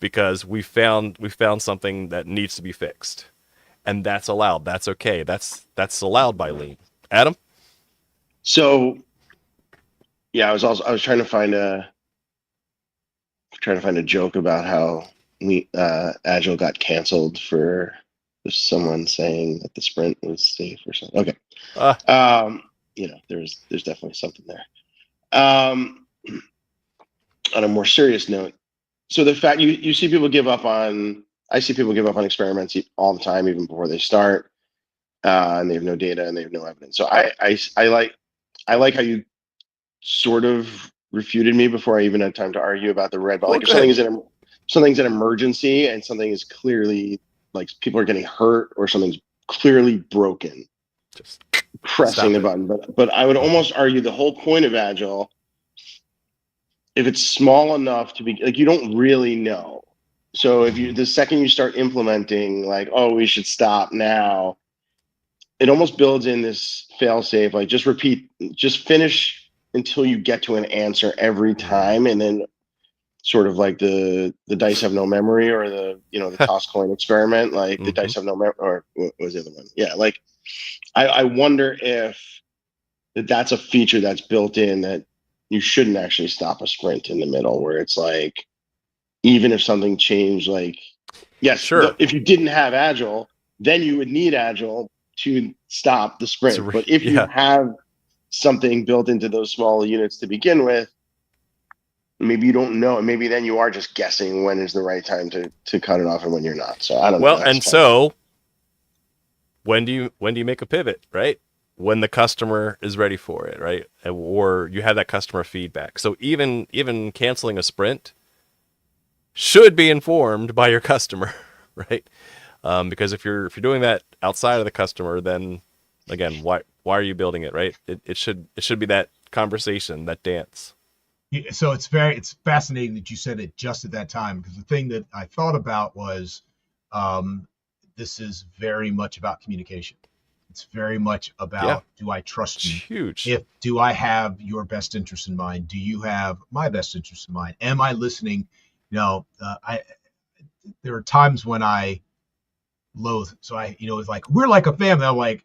[SPEAKER 1] because we found something that needs to be fixed, and that's allowed. That's okay. That's allowed by Lean. Adam.
[SPEAKER 3] So yeah, I was trying to find a joke about how Agile got canceled for someone saying that the sprint was safe or something. Okay.
[SPEAKER 1] Uh,
[SPEAKER 3] There's definitely something there. On a more serious note, So the fact you see people give up on, I see people give up on experiments all the time, even before they start, and they have no data and they have no evidence. So I like how you sort of refuted me before I even had time to argue about the red ball.
[SPEAKER 1] Well,
[SPEAKER 3] Like if
[SPEAKER 1] go ahead.
[SPEAKER 3] something's an emergency and something is clearly like people are getting hurt or something's clearly broken,
[SPEAKER 1] Just
[SPEAKER 3] pressing
[SPEAKER 1] stop
[SPEAKER 3] the
[SPEAKER 1] it.
[SPEAKER 3] button. But I would almost argue the whole point of Agile, if it's small enough to be like you don't really know. So if you
[SPEAKER 1] Mhm.
[SPEAKER 3] the second you start implementing like, oh, we should stop now, it almost builds in this fail safe, like just finish until you get to an answer every
[SPEAKER 1] Yeah.
[SPEAKER 3] time, and then sort of like the dice have no memory, or the toss coin experiment, like the
[SPEAKER 1] Hmm.
[SPEAKER 3] dice have no memory, or what was the other one? Yeah, like I wonder if that's a feature that's built in that you shouldn't actually stop a sprint in the middle, where it's like even if something changed, like yes,
[SPEAKER 1] Sure.
[SPEAKER 3] if you didn't have Agile, then you would need Agile to stop the sprint. But if you
[SPEAKER 1] Yeah.
[SPEAKER 3] have something built into those small units to begin with, maybe you don't know, and maybe then you are just guessing when is the right time to cut it off and when you're not. So I don't know.
[SPEAKER 1] Well,
[SPEAKER 3] That's
[SPEAKER 1] and
[SPEAKER 3] kind of
[SPEAKER 1] so when do you make a pivot, right? When the customer is ready for it, right? Or you have that customer feedback. So even canceling a sprint should be informed by your customer, right? Because if you're doing that outside of the customer, then again, why are you building it, right? It should be that conversation, that dance.
[SPEAKER 2] So it's fascinating that you said it just at that time, because the thing that I thought about was, um, this is very much about communication. It's very much
[SPEAKER 1] Yeah,
[SPEAKER 2] about, do I trust
[SPEAKER 1] it's
[SPEAKER 2] you?
[SPEAKER 1] huge.
[SPEAKER 2] If do I have your best interest in mind? Do you have my best interest in mind? Am I listening? I there are times when I loathe. So it's like, we're like a family. I'm like,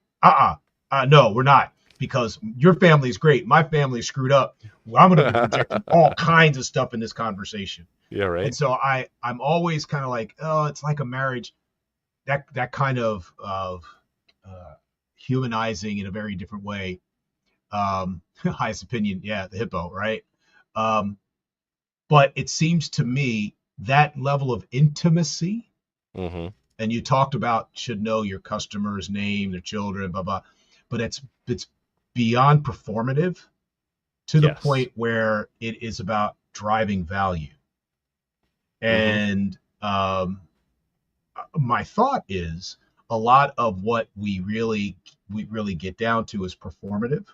[SPEAKER 2] no, we're not, because your family is great. My family is screwed up. Well, I'm going to be projecting all kinds of stuff in this conversation.
[SPEAKER 1] Yeah,
[SPEAKER 2] And
[SPEAKER 1] right.
[SPEAKER 2] so I'm always kind of like, oh, it's like a marriage. That kind of uh, humanizing in a very different way. Highest opinion, yeah, the hippo, right? Um, but it seems to me that level of intimacy,
[SPEAKER 1] Hmm.
[SPEAKER 2] and you talked about should know your customer's name, their children, blah blah, but it's beyond performative to the
[SPEAKER 1] Yes.
[SPEAKER 2] point where it is about driving value.
[SPEAKER 1] Hmm.
[SPEAKER 2] And my thought is, a lot of what we really get down to is performative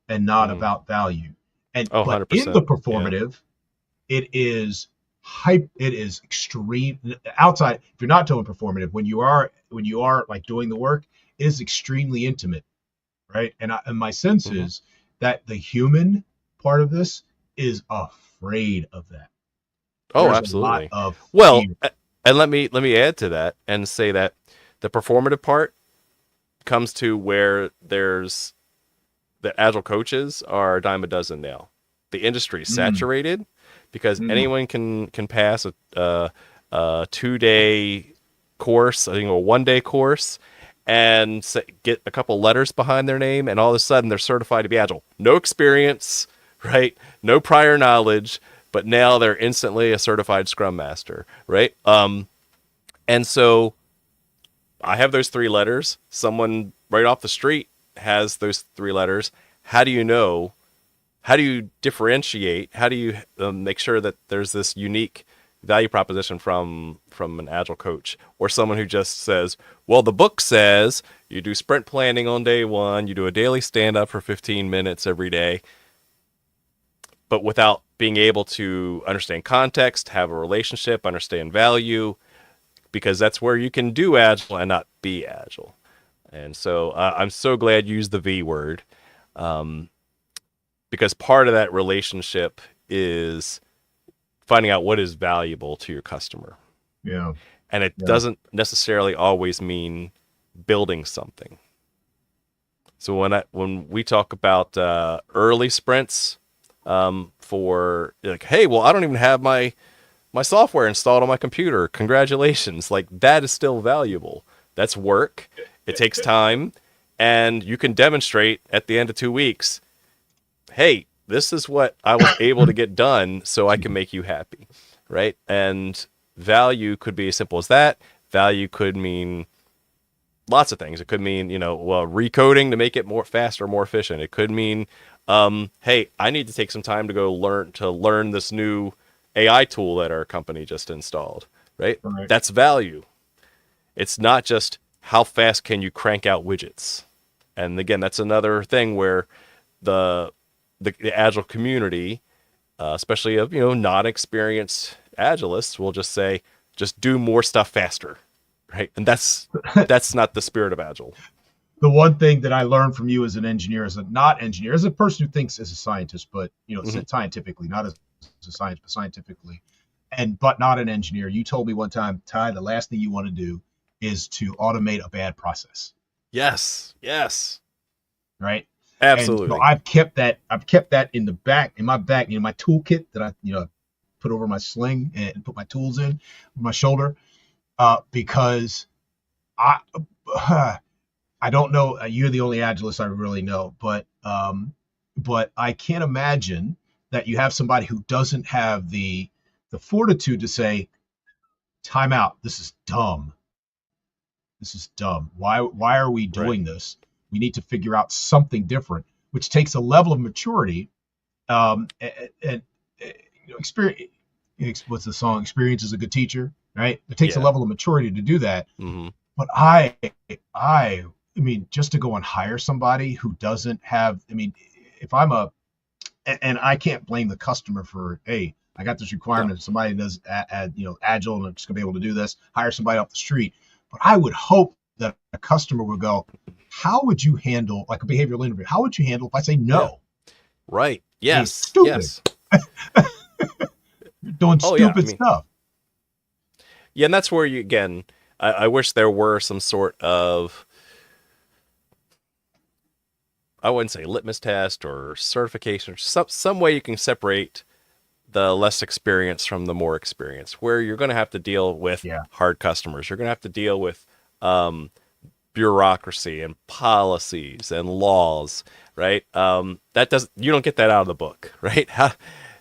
[SPEAKER 2] and not
[SPEAKER 1] Mm.
[SPEAKER 2] about value. And
[SPEAKER 1] Oh,
[SPEAKER 2] but in the
[SPEAKER 1] 100%. Yeah.
[SPEAKER 2] performative, it is hype. It is extreme. Outside, if you're not doing performative, when you are like doing the work, it is extremely intimate, right? And my sense
[SPEAKER 1] Hmm.
[SPEAKER 2] is that the human part of this is afraid of that.
[SPEAKER 1] Oh,
[SPEAKER 2] There's a lot
[SPEAKER 1] absolutely.
[SPEAKER 2] of
[SPEAKER 1] Well,
[SPEAKER 2] fear.
[SPEAKER 1] and let me add to that and say that the performative part comes to where there's the agile coaches are a dime a dozen now. The industry is
[SPEAKER 2] Mm,
[SPEAKER 1] saturated because
[SPEAKER 2] mm,
[SPEAKER 1] anyone can pass a 2 day course, I think a 1 day course, and get a couple letters behind their name, and all of a sudden they're certified to be agile. No experience, right? No prior knowledge, but now they're instantly a certified Scrum Master, right? And so I have those 3 letters. Someone right off the street has those 3 letters. How do you know? How do you differentiate? How do you make sure that there's this unique value proposition from an agile coach or someone who just says, "Well, the book says you do sprint planning on day 1, you do a daily stand up for 15 minutes every day," but without being able to understand context, have a relationship, understand value, because that's where you can do agile and not be agile. And so I'm so glad you used the V word, because part of that relationship is finding out what is valuable to your customer.
[SPEAKER 2] yeah,
[SPEAKER 1] And it
[SPEAKER 2] yeah.
[SPEAKER 1] doesn't necessarily always mean building something. So when we talk about early sprints, for like, hey, well, I don't even have my software installed on my computer. Congratulations. Like, that is still valuable. That's work. It takes time. And you can demonstrate at the end of 2 weeks, hey, this is what I was able to get done so I
[SPEAKER 2] Excuse
[SPEAKER 1] can
[SPEAKER 2] me.
[SPEAKER 1] make you happy. right? And value could be as simple as that. Value could mean lots of things. It could mean, recoding to make it more faster, more efficient. It could mean, hey, I need to take some time to go learn this new AI tool that our company just installed, right?
[SPEAKER 2] Right.
[SPEAKER 1] That's value. It's not just how fast can you crank out widgets. And again, that's another thing where the Agile community, especially of not experienced Agilists, will just say, just do more stuff faster, right? And that's not the spirit of Agile.
[SPEAKER 2] The one thing that I learned from you as an engineer, as a not engineer, as a person who thinks as a scientist, but scientifically, not as a scientist, but scientifically, but not an engineer. You told me one time, Ty, the last thing you want to do is to automate a bad process.
[SPEAKER 1] Yes.
[SPEAKER 2] Right.
[SPEAKER 1] Absolutely.
[SPEAKER 2] And so I've kept that in my back, my toolkit that I, put over my sling and put my tools in my shoulder, because I don't know. You're the only Agilist I really know, but I can't imagine that you have somebody who doesn't have the fortitude to say, time out. This is dumb. Why are we doing this? We need to figure out something different, which takes a level of maturity. And experience. What's the song? Experience is a good teacher, right? It takes a level of maturity to do that.
[SPEAKER 1] Mm-hmm.
[SPEAKER 2] But I mean, just to go and hire somebody who doesn't have, if I'm and I can't blame the customer for, hey, I got this requirement. Somebody does, Agile, and I'm just gonna be able to do this. Hire somebody off the street. But I would hope that a customer would go, how would you handle, like a behavioral interview? How would you handle if I say no?
[SPEAKER 1] Yeah. Right. Yes.
[SPEAKER 2] Stupid.
[SPEAKER 1] Yes.
[SPEAKER 2] You're doing stupid stuff.
[SPEAKER 1] Yeah, and that's where I wish there were some sort of, I wouldn't say litmus test or certification, or some way you can separate the less experienced from the more experienced, where you're going to have to deal with hard customers. You're going to have to deal with bureaucracy and policies and laws, right? You don't get that out of the book, right?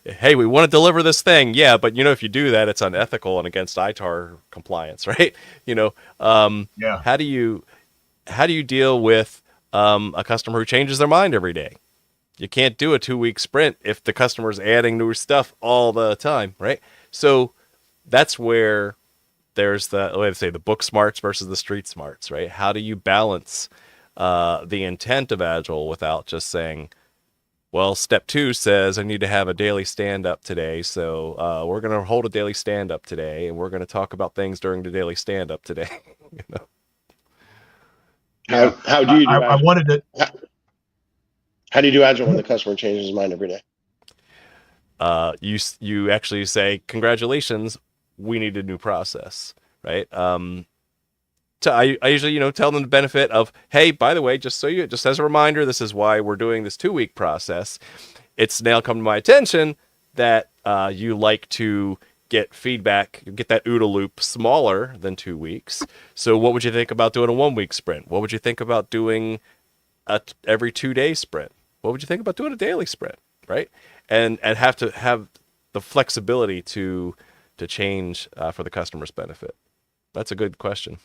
[SPEAKER 1] Hey, we want to deliver this thing. Yeah, but if you do that, it's unethical and against ITAR compliance, right? How do you deal with a customer who changes their mind every day? You can't do a 2-week sprint if the customer's adding new stuff all the time, right? So that's where there's the book smarts versus the street smarts, right? How do you balance the intent of Agile without just saying, well, step 2 says I need to have a daily stand-up today, so we're going to hold a daily stand-up today, and we're going to talk about things during the daily stand-up today.
[SPEAKER 3] How do you do Agile?
[SPEAKER 2] I wanted to...
[SPEAKER 3] How do you do Agile when the customer changes his mind every day?
[SPEAKER 1] You actually say, congratulations, we need a new process, right? I usually, tell them the benefit of, hey, by the way, just as a reminder, this is why we're doing this 2-week process. It's now come to my attention that you like to get feedback, get that OODA loop smaller than 2 weeks. So what would you think about doing a 1-week sprint? What would you think about doing every 2-day sprint? What would you think about doing a daily sprint, right? And have to have the flexibility to change for the customer's benefit. That's a good question.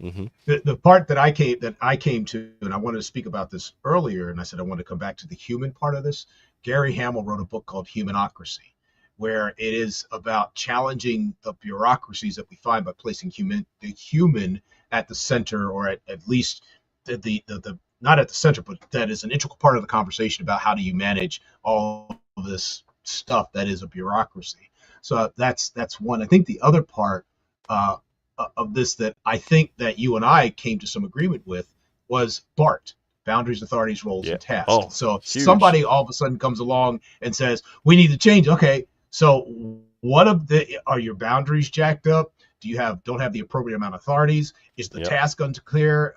[SPEAKER 1] Mm-hmm.
[SPEAKER 2] The part that I came to, and I wanted to speak about this earlier, and I said I want to come back to the human part of this. Gary Hamel wrote a book called Humanocracy, where it is about challenging the bureaucracies that we find by placing the human at the center, or at least the not at the center, but that is an integral part of the conversation about how do you manage all of this stuff that is a bureaucracy. So that's one. I think the other part of this that I think that you and I came to some agreement with was BART, boundaries, authorities, roles, and tasks.
[SPEAKER 1] Oh,
[SPEAKER 2] so if
[SPEAKER 1] huge.
[SPEAKER 2] somebody all of a sudden comes along and says, we need to change. Okay, so are your boundaries jacked up? Do you don't have the appropriate amount of authorities? Is the task unclear?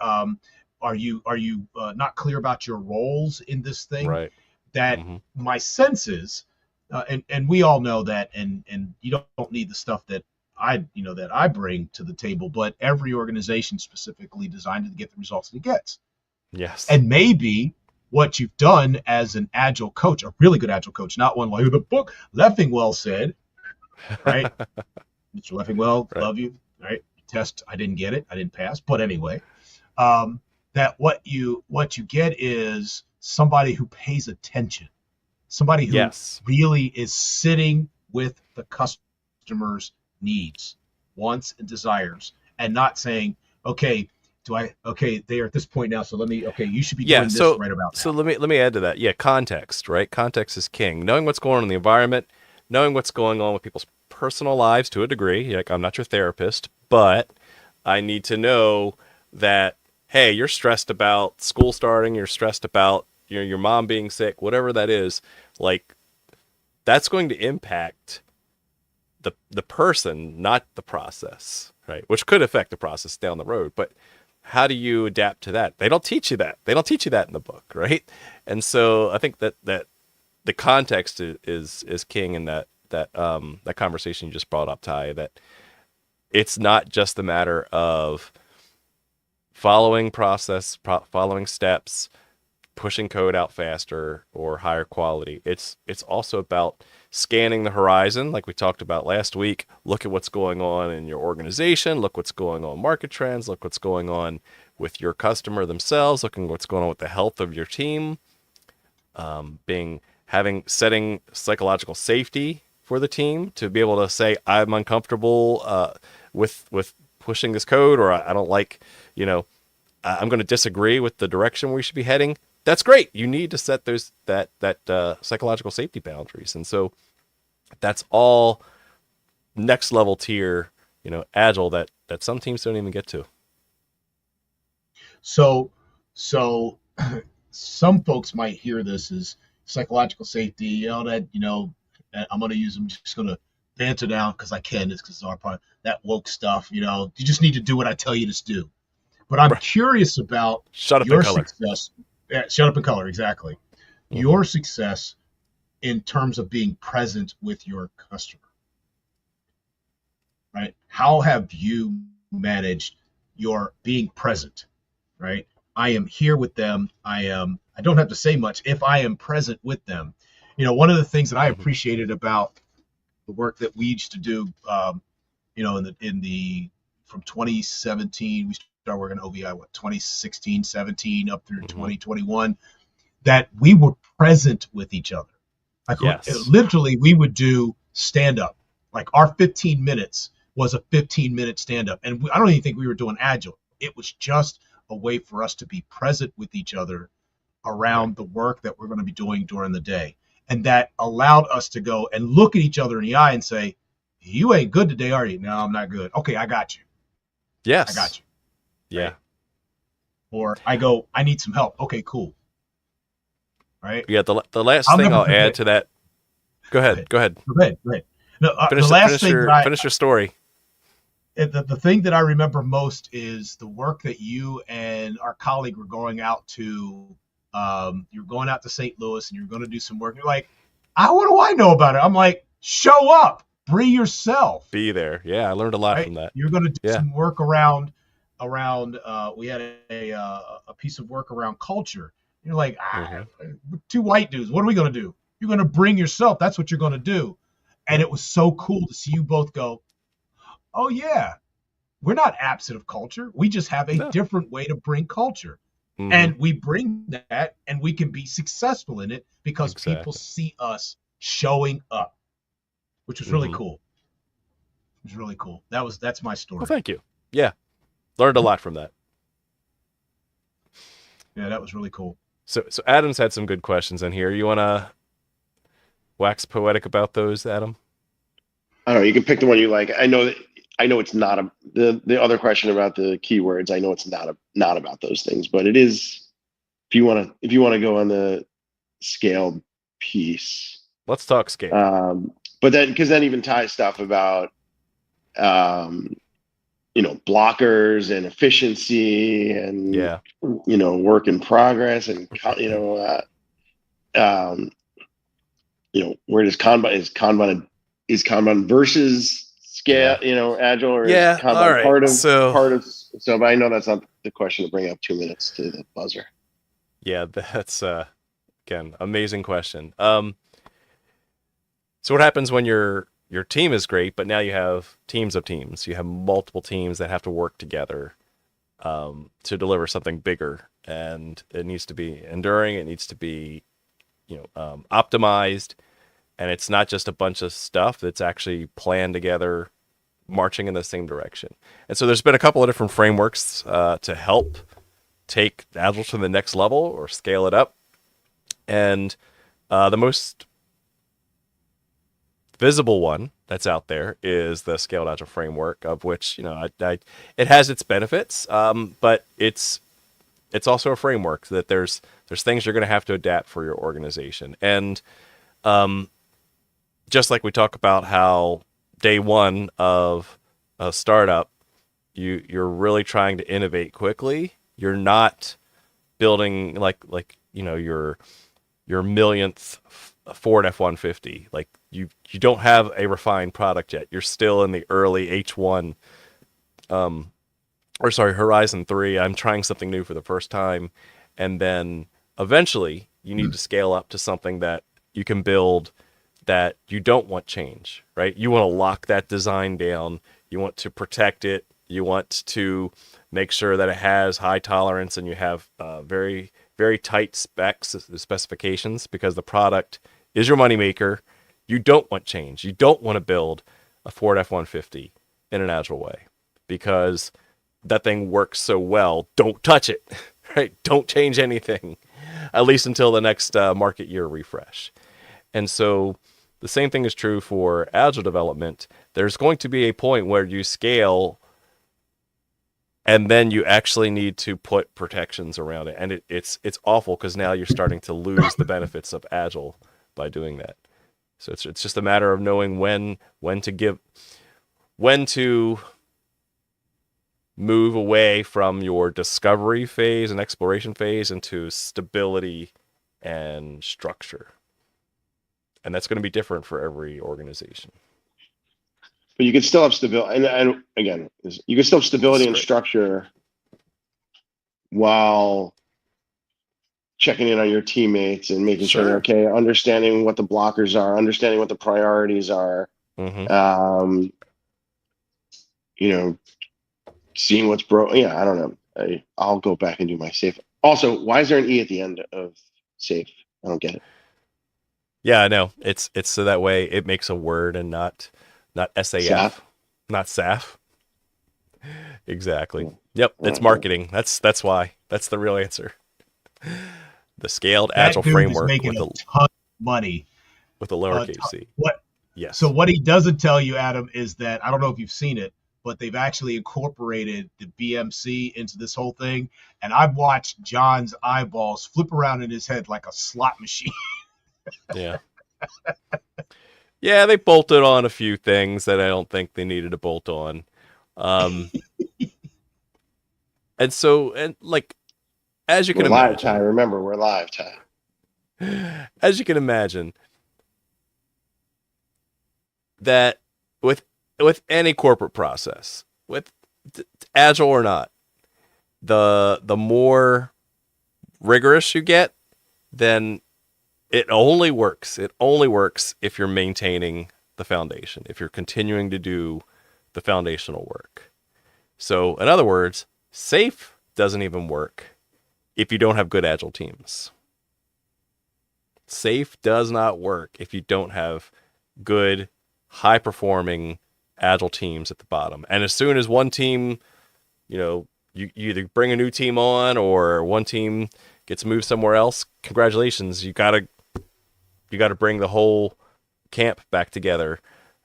[SPEAKER 2] Are you not clear about your roles in this thing?
[SPEAKER 1] Right.
[SPEAKER 2] That my sense is, and we all know that, and you don't need the stuff that I bring to the table, but every organization specifically designed to get the results that it gets.
[SPEAKER 1] Yes.
[SPEAKER 2] And maybe what you've done as an Agile coach, a really good Agile coach, not one like the book Leffingwell said, right? Mr. Leffingwell,
[SPEAKER 1] Right.
[SPEAKER 2] love you. All right. Test, I didn't get it. I didn't pass. But anyway, that what you get is somebody who pays attention, somebody who
[SPEAKER 1] Yes.
[SPEAKER 2] really is sitting with the customer's needs, wants, and desires, and not saying, okay, they are at this point now, so you should be
[SPEAKER 1] Yeah.
[SPEAKER 2] doing this
[SPEAKER 1] So
[SPEAKER 2] right about
[SPEAKER 1] so
[SPEAKER 2] now.
[SPEAKER 1] let me add to that. Yeah, context, right? Context is king. Knowing what's going on in the environment, knowing what's going on with people's personal lives to a degree. Like, I'm not your therapist, but I need to know that, hey, you're stressed about school starting, you're stressed about your mom being sick, whatever that is. Like, that's going to impact the person, not the process, right? Which could affect the process down the road. But how do you adapt to that? They don't teach you that. They don't teach you that in the book, right? And so I think that the context is king in that conversation you just brought up, Ty. That it's not just a matter of following process, following steps, pushing code out faster or higher quality. It's also about scanning the horizon, like we talked about last week. Look at what's going on in your organization. Look what's going on in market trends. Look what's going on with your customer themselves. Looking at what's going on with the health of your team. Setting psychological safety for the team to be able to say, I'm uncomfortable with pushing this code, or I don't like, I'm going to disagree with the direction we should be heading. That's great. You need to set those that psychological safety boundaries, and so that's all next level tier, agile that some teams don't even get to.
[SPEAKER 2] So, so some folks might hear this as psychological safety. I'm going to use. I'm just going to banter down because I can. It's because our part that woke stuff. You just need to do what I tell you to do. But I'm
[SPEAKER 1] Right.
[SPEAKER 2] curious about
[SPEAKER 1] Shut up in
[SPEAKER 2] your
[SPEAKER 1] color.
[SPEAKER 2] success. Yeah, shut up in color, exactly.
[SPEAKER 1] Mm-hmm.
[SPEAKER 2] Your success in terms of being present with your customer, right? How have you managed your being present, right? I am here with them. I don't have to say much if I am present with them. One of the things that I
[SPEAKER 1] Mm-hmm.
[SPEAKER 2] appreciated about the work that we used to do, in the from 2017, we started working on OVI, 2016, 17, up through
[SPEAKER 1] Mm-hmm.
[SPEAKER 2] 2021, that we were present with each other. Like
[SPEAKER 1] Yes.
[SPEAKER 2] literally, we would do stand up. Like our 15 minutes was a 15-minute stand up, and I don't even think we were doing agile. It was just a way for us to be present with each other
[SPEAKER 1] Right.
[SPEAKER 2] around the work that we're going to be doing during the day, and that allowed us to go and look at each other in the eye and say, "You ain't good today, are you?" "No, I'm not good." "Okay, I got you. I got
[SPEAKER 1] Yes.
[SPEAKER 2] you."
[SPEAKER 1] Yeah.
[SPEAKER 2] Right? Or I go, "I need some help." "Okay, cool." Right?
[SPEAKER 1] Yeah. The last
[SPEAKER 2] I'll
[SPEAKER 1] thing
[SPEAKER 2] never
[SPEAKER 1] I'll add
[SPEAKER 2] forget.
[SPEAKER 1] to that. Go
[SPEAKER 2] Go
[SPEAKER 1] ahead.
[SPEAKER 2] ahead.
[SPEAKER 1] Go ahead.
[SPEAKER 2] Go ahead. Go ahead. No, the
[SPEAKER 1] Finish it.
[SPEAKER 2] last
[SPEAKER 1] Finish
[SPEAKER 2] thing that
[SPEAKER 1] your finish your story.
[SPEAKER 2] the thing that I remember most is the work that you and our colleague were going out to. You're going out to St. Louis and you're going to do some work. You're like, what do I know about it? I'm like, show up, be yourself,
[SPEAKER 1] Be there. Yeah, I learned a lot
[SPEAKER 2] right?
[SPEAKER 1] from that.
[SPEAKER 2] You're going to do
[SPEAKER 1] Yeah.
[SPEAKER 2] some work around. We had a piece of work around culture. You're like,
[SPEAKER 1] Mm-hmm.
[SPEAKER 2] two white dudes. What are we going to do? You're going to bring yourself. That's what you're going to do. And
[SPEAKER 1] Yep.
[SPEAKER 2] it was so cool to see you both go, oh yeah, we're not absent of culture. We just have a
[SPEAKER 1] No.
[SPEAKER 2] different way to bring culture.
[SPEAKER 1] Mm-hmm.
[SPEAKER 2] And we bring that and we can be successful in it because people
[SPEAKER 1] Exactly.
[SPEAKER 2] see us showing up, which was really
[SPEAKER 1] Mm-hmm.
[SPEAKER 2] cool. It was really cool. That's my
[SPEAKER 1] Well,
[SPEAKER 2] story.
[SPEAKER 1] thank you. Yeah, learned a lot from that.
[SPEAKER 2] Yeah, that was really cool.
[SPEAKER 1] So Adam's had some good questions in here. You want to wax poetic about those, Adam?
[SPEAKER 3] I don't know. You can pick the one you like. I know it's not the other question about the keywords. I know it's not about those things, but it is. If you want to go on the scaled piece,
[SPEAKER 1] Let's talk scale.
[SPEAKER 3] but then because then even ties stuff about um, blockers and efficiency and
[SPEAKER 1] Yeah.
[SPEAKER 3] work in progress and um, where does Kanban versus scale,
[SPEAKER 1] Yeah.
[SPEAKER 3] agile, or is
[SPEAKER 1] Yeah. All
[SPEAKER 3] Kanban
[SPEAKER 1] right. So
[SPEAKER 3] part of? So, but I know that's not the question to bring up 2 minutes to the buzzer.
[SPEAKER 1] yeah, that's again amazing question. So what happens when you're your team is great, but now you have teams of teams. You have multiple teams that have to work together to deliver something bigger, and it needs to be enduring. It needs to be, optimized, and it's not just a bunch of stuff that's actually planned together, marching in the same direction. And so there's been a couple of different frameworks to help take Agile to the next level or scale it up. And the most visible one that's out there is the Scaled Agile framework, of which it has its benefits, but it's also a framework that there's things you're going to have to adapt for your organization. And just like we talk about how day one of a startup, you're really trying to innovate quickly. You're not building like your millionth Ford F-150. Like you don't have a refined product yet. You're still in the early H1, Horizon 3. I'm trying something new for the first time. And then eventually you need to scale up to something that you can build that you don't want change, right? You want to lock that design down. You want to protect it. You want to make sure that it has high tolerance, and you have very, very tight specifications, because the product is your moneymaker. You don't want change. You don't want to build a Ford F-150 in an Agile way, because that thing works so well. Don't touch it, right? Don't change anything, at least until the next market year refresh. And so the same thing is true for Agile development. There's going to be a point where you scale, and then you actually need to put protections around it. And it's awful, because now you're starting to lose the benefits of Agile by doing that. So it's just a matter of knowing when to move away from your discovery phase and exploration phase into stability and structure. And that's going to be different for every organization.
[SPEAKER 3] But you can still have stability, and again, you can still have stability and structure while checking in on your teammates and making sure they're okay, understanding what the blockers are, understanding what the priorities are, seeing what's broken. Yeah, I don't know. I'll go back and do my safe. Also, why is there an E at the end of safe? I don't get it.
[SPEAKER 1] Yeah, I know. It's so that way it makes a word and not SAF, not SAF. Exactly. Yep, it's marketing. That's why. That's the real answer. The Scaled Agile framework
[SPEAKER 2] is making a ton of money
[SPEAKER 1] with a lowercase c.
[SPEAKER 2] What?
[SPEAKER 1] Yes.
[SPEAKER 2] So what he doesn't tell you, Adam, is that, I don't know if you've seen it, but they've actually incorporated the BMC into this whole thing. And I've watched John's eyeballs flip around in his head like a slot machine.
[SPEAKER 1] Yeah. Yeah, they bolted on a few things that I don't think they needed to bolt on. And so, as you can imagine,
[SPEAKER 3] live, Ty. Remember, we're live, Ty.
[SPEAKER 1] As you can imagine, that with any corporate process, with Agile or not, the more rigorous you get, then it only works. It only works if you're maintaining the foundation, if you're continuing to do the foundational work. So, in other words, safe doesn't even work if you don't have good Agile teams. Safe does not work if you don't have good, high-performing Agile teams at the bottom. And as soon as one team, you either bring a new team on or one team gets moved somewhere else, congratulations, you got to bring the whole camp back together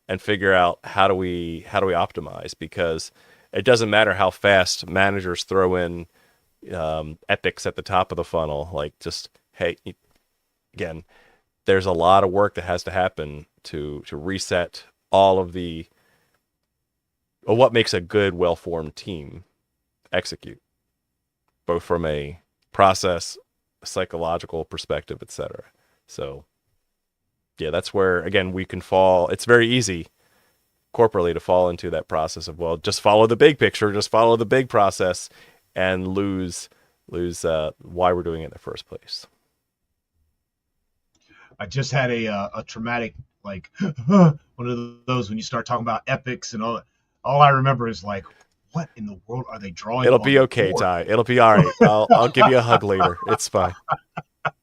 [SPEAKER 1] and figure out how do we optimize, because it doesn't matter how fast managers throw in epics at the top of the funnel. Like, just, hey, again, there's a lot of work that has to happen to reset all of what makes a good, well-formed team execute, both from a process, psychological perspective, etc. So, yeah, that's where, again, we can fall. It's very easy corporately to fall into that process of, well, just follow the big picture, just follow the big process, and lose why we're doing it in the first place.
[SPEAKER 2] I just had a traumatic like one of those when you start talking about epics and all I remember is like, what in the world are they drawing
[SPEAKER 1] It'll
[SPEAKER 2] on
[SPEAKER 1] be
[SPEAKER 2] the
[SPEAKER 1] okay,
[SPEAKER 2] board?
[SPEAKER 1] Ty. It'll be all right. I'll give you a hug later. It's fine.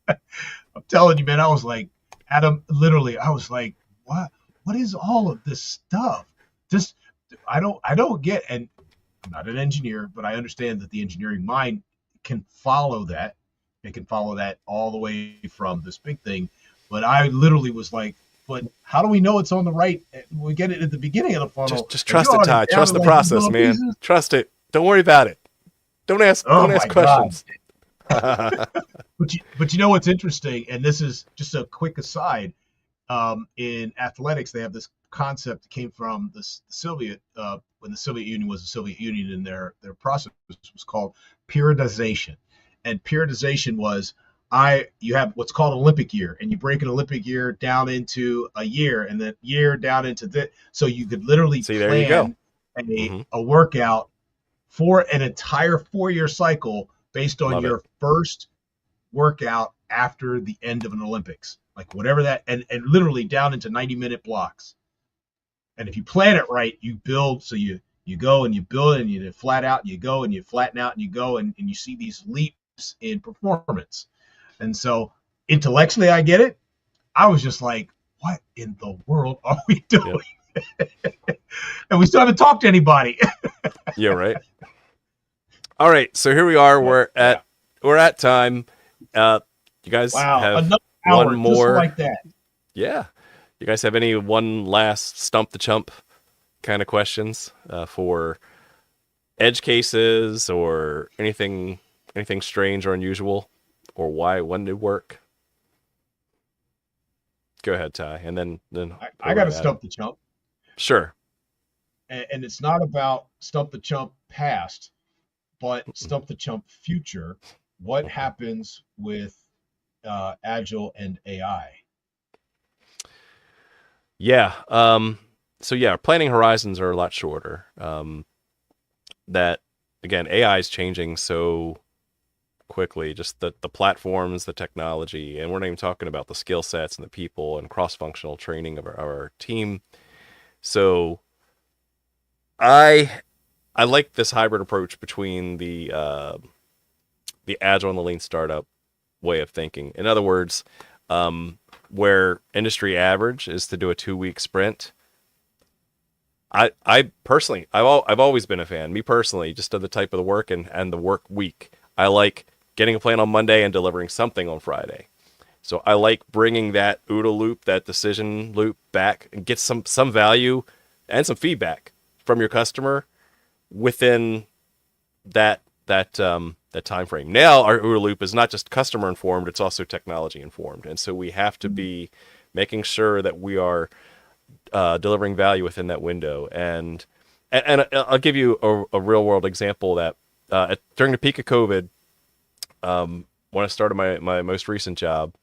[SPEAKER 2] I'm telling you, man, I was like, Adam, literally, I was like, what is all of this stuff? Just I don't get, and I'm not an engineer, but I understand that the engineering mind can follow that. It can follow that all the way from this big thing. But I literally was like, but how do we know it's on the right? We get it at the beginning of the funnel.
[SPEAKER 1] Just
[SPEAKER 2] If
[SPEAKER 1] trust
[SPEAKER 2] you're
[SPEAKER 1] it,
[SPEAKER 2] on
[SPEAKER 1] Ty.
[SPEAKER 2] it down
[SPEAKER 1] Trust
[SPEAKER 2] to
[SPEAKER 1] the
[SPEAKER 2] like these
[SPEAKER 1] process,
[SPEAKER 2] little
[SPEAKER 1] man.
[SPEAKER 2] pieces.
[SPEAKER 1] Trust it. Don't worry about it.
[SPEAKER 2] Oh
[SPEAKER 1] Don't
[SPEAKER 2] my
[SPEAKER 1] ask
[SPEAKER 2] God.
[SPEAKER 1] questions.
[SPEAKER 2] But you know what's interesting, and this is just a quick aside. In athletics, they have this concept that came from the Soviet when the Soviet Union was the Soviet Union, and their process was called periodization. And periodization was you have what's called Olympic year, and you break an Olympic year down into a year, and then year down into that, so you could literally
[SPEAKER 1] See, there you go.
[SPEAKER 2] plan a workout for an entire 4-year cycle based on
[SPEAKER 1] Love it.
[SPEAKER 2] your first workout after the end of an Olympics, like whatever that, and literally down into 90-minute blocks. And if you plan it right, you build. So you go and you build and you flat out, and you go and you flatten out and you go and you see these leaps in performance. And so intellectually, I get it. I was just like, what in the world are we doing?
[SPEAKER 1] Yep.
[SPEAKER 2] And we still haven't talked to anybody.
[SPEAKER 1] Yeah, right. All right, so here we are. We're at time. You guys
[SPEAKER 2] Wow,
[SPEAKER 1] have
[SPEAKER 2] another
[SPEAKER 1] one
[SPEAKER 2] hour just
[SPEAKER 1] more.
[SPEAKER 2] like that.
[SPEAKER 1] Yeah. You guys have any one last stump the chump kind of questions for edge cases or anything strange or unusual, or why it wouldn't work? Go ahead, Ty, and then
[SPEAKER 2] I got to stump the chump.
[SPEAKER 1] Sure.
[SPEAKER 2] And it's not about stump the chump past, but stump the chump future. What happens with Agile and AI?
[SPEAKER 1] Yeah. So yeah, planning horizons are a lot shorter. That again, AI is changing so quickly. Just the platforms, the technology, and we're not even talking about the skill sets and the people and cross-functional training of our team. So I like this hybrid approach between the agile and the lean startup way of thinking. In other words, where industry average is to do a 2-week sprint. I personally, I've always been a fan. Me personally, just of the type of the work and the work week. I like getting a plan on Monday and delivering something on Friday. So I like bringing that OODA loop, that decision loop back, and get some value and some feedback from your customer within that time frame. Now our OODA loop is not just customer informed; it's also technology informed, and so we have to be making sure that we are delivering value within that window. And I'll give you a real world example that during the peak of COVID, when I started my most recent job,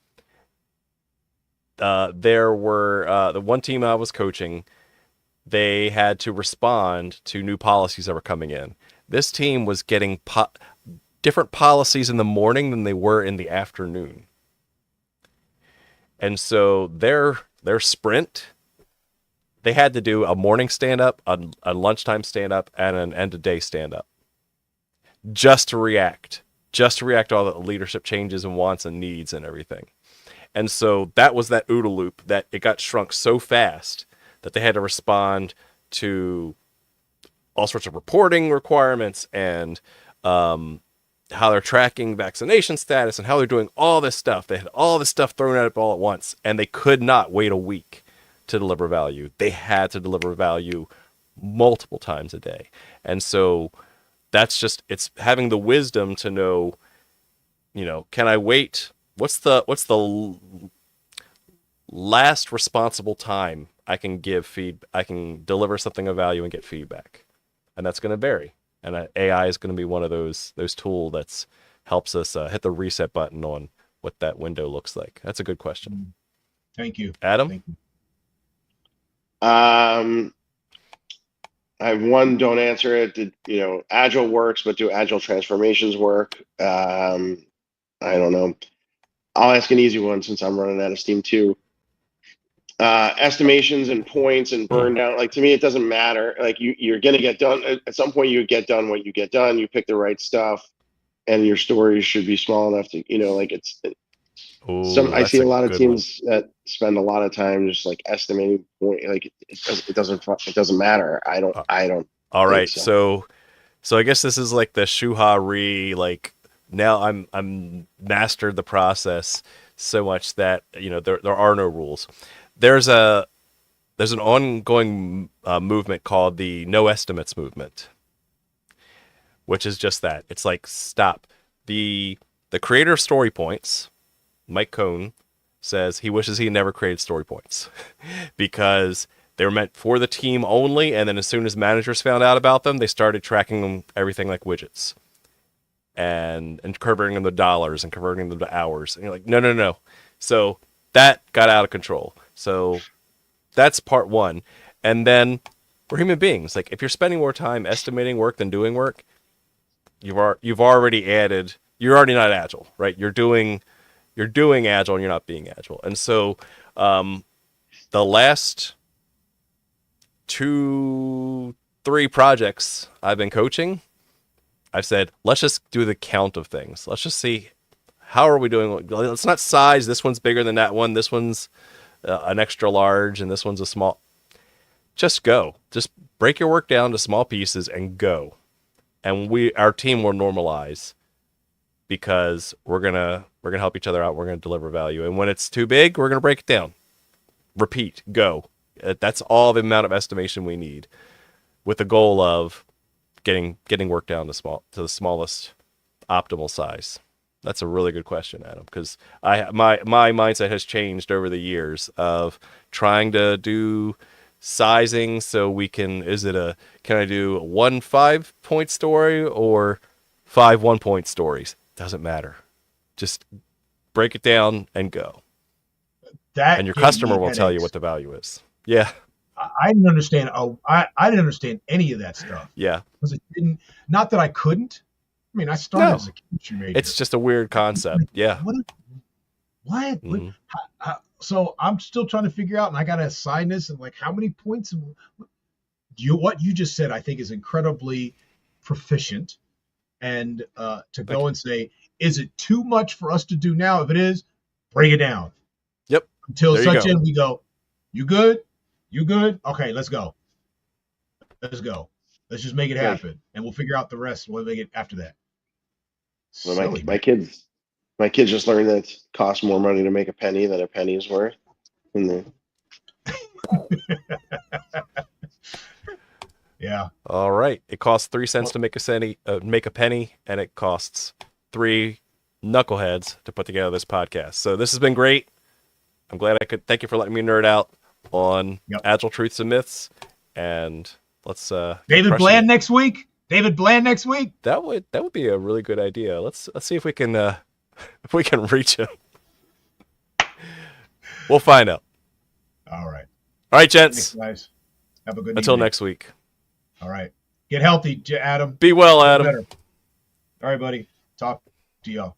[SPEAKER 1] there were the one team I was coaching. They had to respond to new policies that were coming in. This team was getting different policies in the morning than they were in the afternoon. And so their sprint, they had to do a morning stand-up, a lunchtime stand-up, and an end-of-day stand-up just to react to all the leadership changes and wants and needs and everything. And so that was that OODA loop that it got shrunk so fast that they had to respond to all sorts of reporting requirements and how they're tracking vaccination status and how they're doing all this stuff. They had all this stuff thrown at it all at once, and they could not wait a week to deliver value. They had to deliver value multiple times a day. And so that's just, it's having the wisdom to know, can I wait? What's the last responsible time I can I can deliver something of value and get feedback? And that's going to vary. And AI is going to be one of those tools that helps us hit the reset button on what that window looks like. That's a good question.
[SPEAKER 2] Thank you,
[SPEAKER 1] Adam.
[SPEAKER 2] Thank you.
[SPEAKER 3] I have one. Don't answer it. Agile works, but do Agile transformations work? I don't know. I'll ask an easy one since I'm running out of steam too. estimations and points and burn down. Like to me, it doesn't matter. Like you're gonna get done at some point. You get done what you get done. You pick the right stuff, and your stories should be small enough to like it's some.
[SPEAKER 1] Oh,
[SPEAKER 3] I
[SPEAKER 1] that's
[SPEAKER 3] see a
[SPEAKER 1] a
[SPEAKER 3] lot of
[SPEAKER 1] good one.
[SPEAKER 3] teams that spend a lot of time just like estimating point. Like it doesn't matter.
[SPEAKER 1] Uh,
[SPEAKER 3] I don't
[SPEAKER 1] all
[SPEAKER 3] think
[SPEAKER 1] right,
[SPEAKER 3] so.
[SPEAKER 1] so I guess this is like the shuha-re, like now I'm mastered the process so much that there are no rules. There's a there's an ongoing movement called the no estimates movement, which is just that. It's like stop. The creator of story points, Mike Cohn, says he wishes he never created story points because they were meant for the team only, and then as soon as managers found out about them, they started tracking them everything like widgets and converting them to dollars and converting them to hours. And you're like, no, no, no. So that got out of control. So that's part one. And then we're human beings. Like if you're spending more time estimating work than doing work, you've already added. You're already not agile, right? You're doing agile and you're not being agile. And so the last 2-3 projects I've been coaching, I've said, let's just do the count of things. Let's just see how are we doing. Let's not size. This one's bigger than that one. This one's an extra large, and this one's a small. Just go. Just break your work down to small pieces and go. And our team will normalize because we're gonna help each other out. We're gonna deliver value. And when it's too big, we're gonna break it down. Repeat. Go. That's all the amount of estimation we need, with the goal of getting work down to the smallest optimal size. That's a really good question, Adam, because my mindset has changed over the years of trying to do sizing so we can. Can I do 1 5-point story or 5 1-point stories? Doesn't matter. Just break it down and go.
[SPEAKER 2] That
[SPEAKER 1] And your
[SPEAKER 2] gave
[SPEAKER 1] customer
[SPEAKER 2] me
[SPEAKER 1] will tell you
[SPEAKER 2] headaches.
[SPEAKER 1] what the value is. Yeah.
[SPEAKER 2] I didn't understand. Oh, I didn't understand any of that stuff
[SPEAKER 1] Yeah.
[SPEAKER 2] because it didn't. Not that I couldn't. I mean, I started
[SPEAKER 1] No.
[SPEAKER 2] as a chemistry major.
[SPEAKER 1] It's just a weird concept. Yeah.
[SPEAKER 2] What?
[SPEAKER 1] Mm-hmm.
[SPEAKER 2] So I'm still trying to figure out, and I got to assign this, and like how many points? What you just said, I think, is incredibly proficient. And to go and say, is it too much for us to do now? If it is, break it down.
[SPEAKER 1] Yep.
[SPEAKER 2] Until
[SPEAKER 1] There you
[SPEAKER 2] such
[SPEAKER 1] go.
[SPEAKER 2] end we go, you good? You good? Okay, let's go. Let's go. Let's just make it happen, and we'll figure out the rest. We'll make it after that.
[SPEAKER 3] Well,
[SPEAKER 2] Silly,
[SPEAKER 3] my
[SPEAKER 2] man.
[SPEAKER 3] kids just learned that it costs more money to make a penny than a penny is worth. And
[SPEAKER 2] Yeah.
[SPEAKER 1] All right. It costs 3 cents to make a penny, and it costs 3 knuckleheads to put together this podcast. So this has been great. I'm glad I could. Thank you for letting me nerd out on Agile truths and myths. And let's
[SPEAKER 2] David Bland next week. David Bland next week.
[SPEAKER 1] That would be a really good idea. Let's see if we can reach him. We'll find out.
[SPEAKER 2] All right.
[SPEAKER 1] All right, gents.
[SPEAKER 2] Thanks, guys. Have a good
[SPEAKER 1] Until
[SPEAKER 2] evening.
[SPEAKER 1] next week.
[SPEAKER 2] All right. Get healthy, Adam.
[SPEAKER 1] Be well, Adam.
[SPEAKER 2] Better. All right, buddy. Talk to y'all.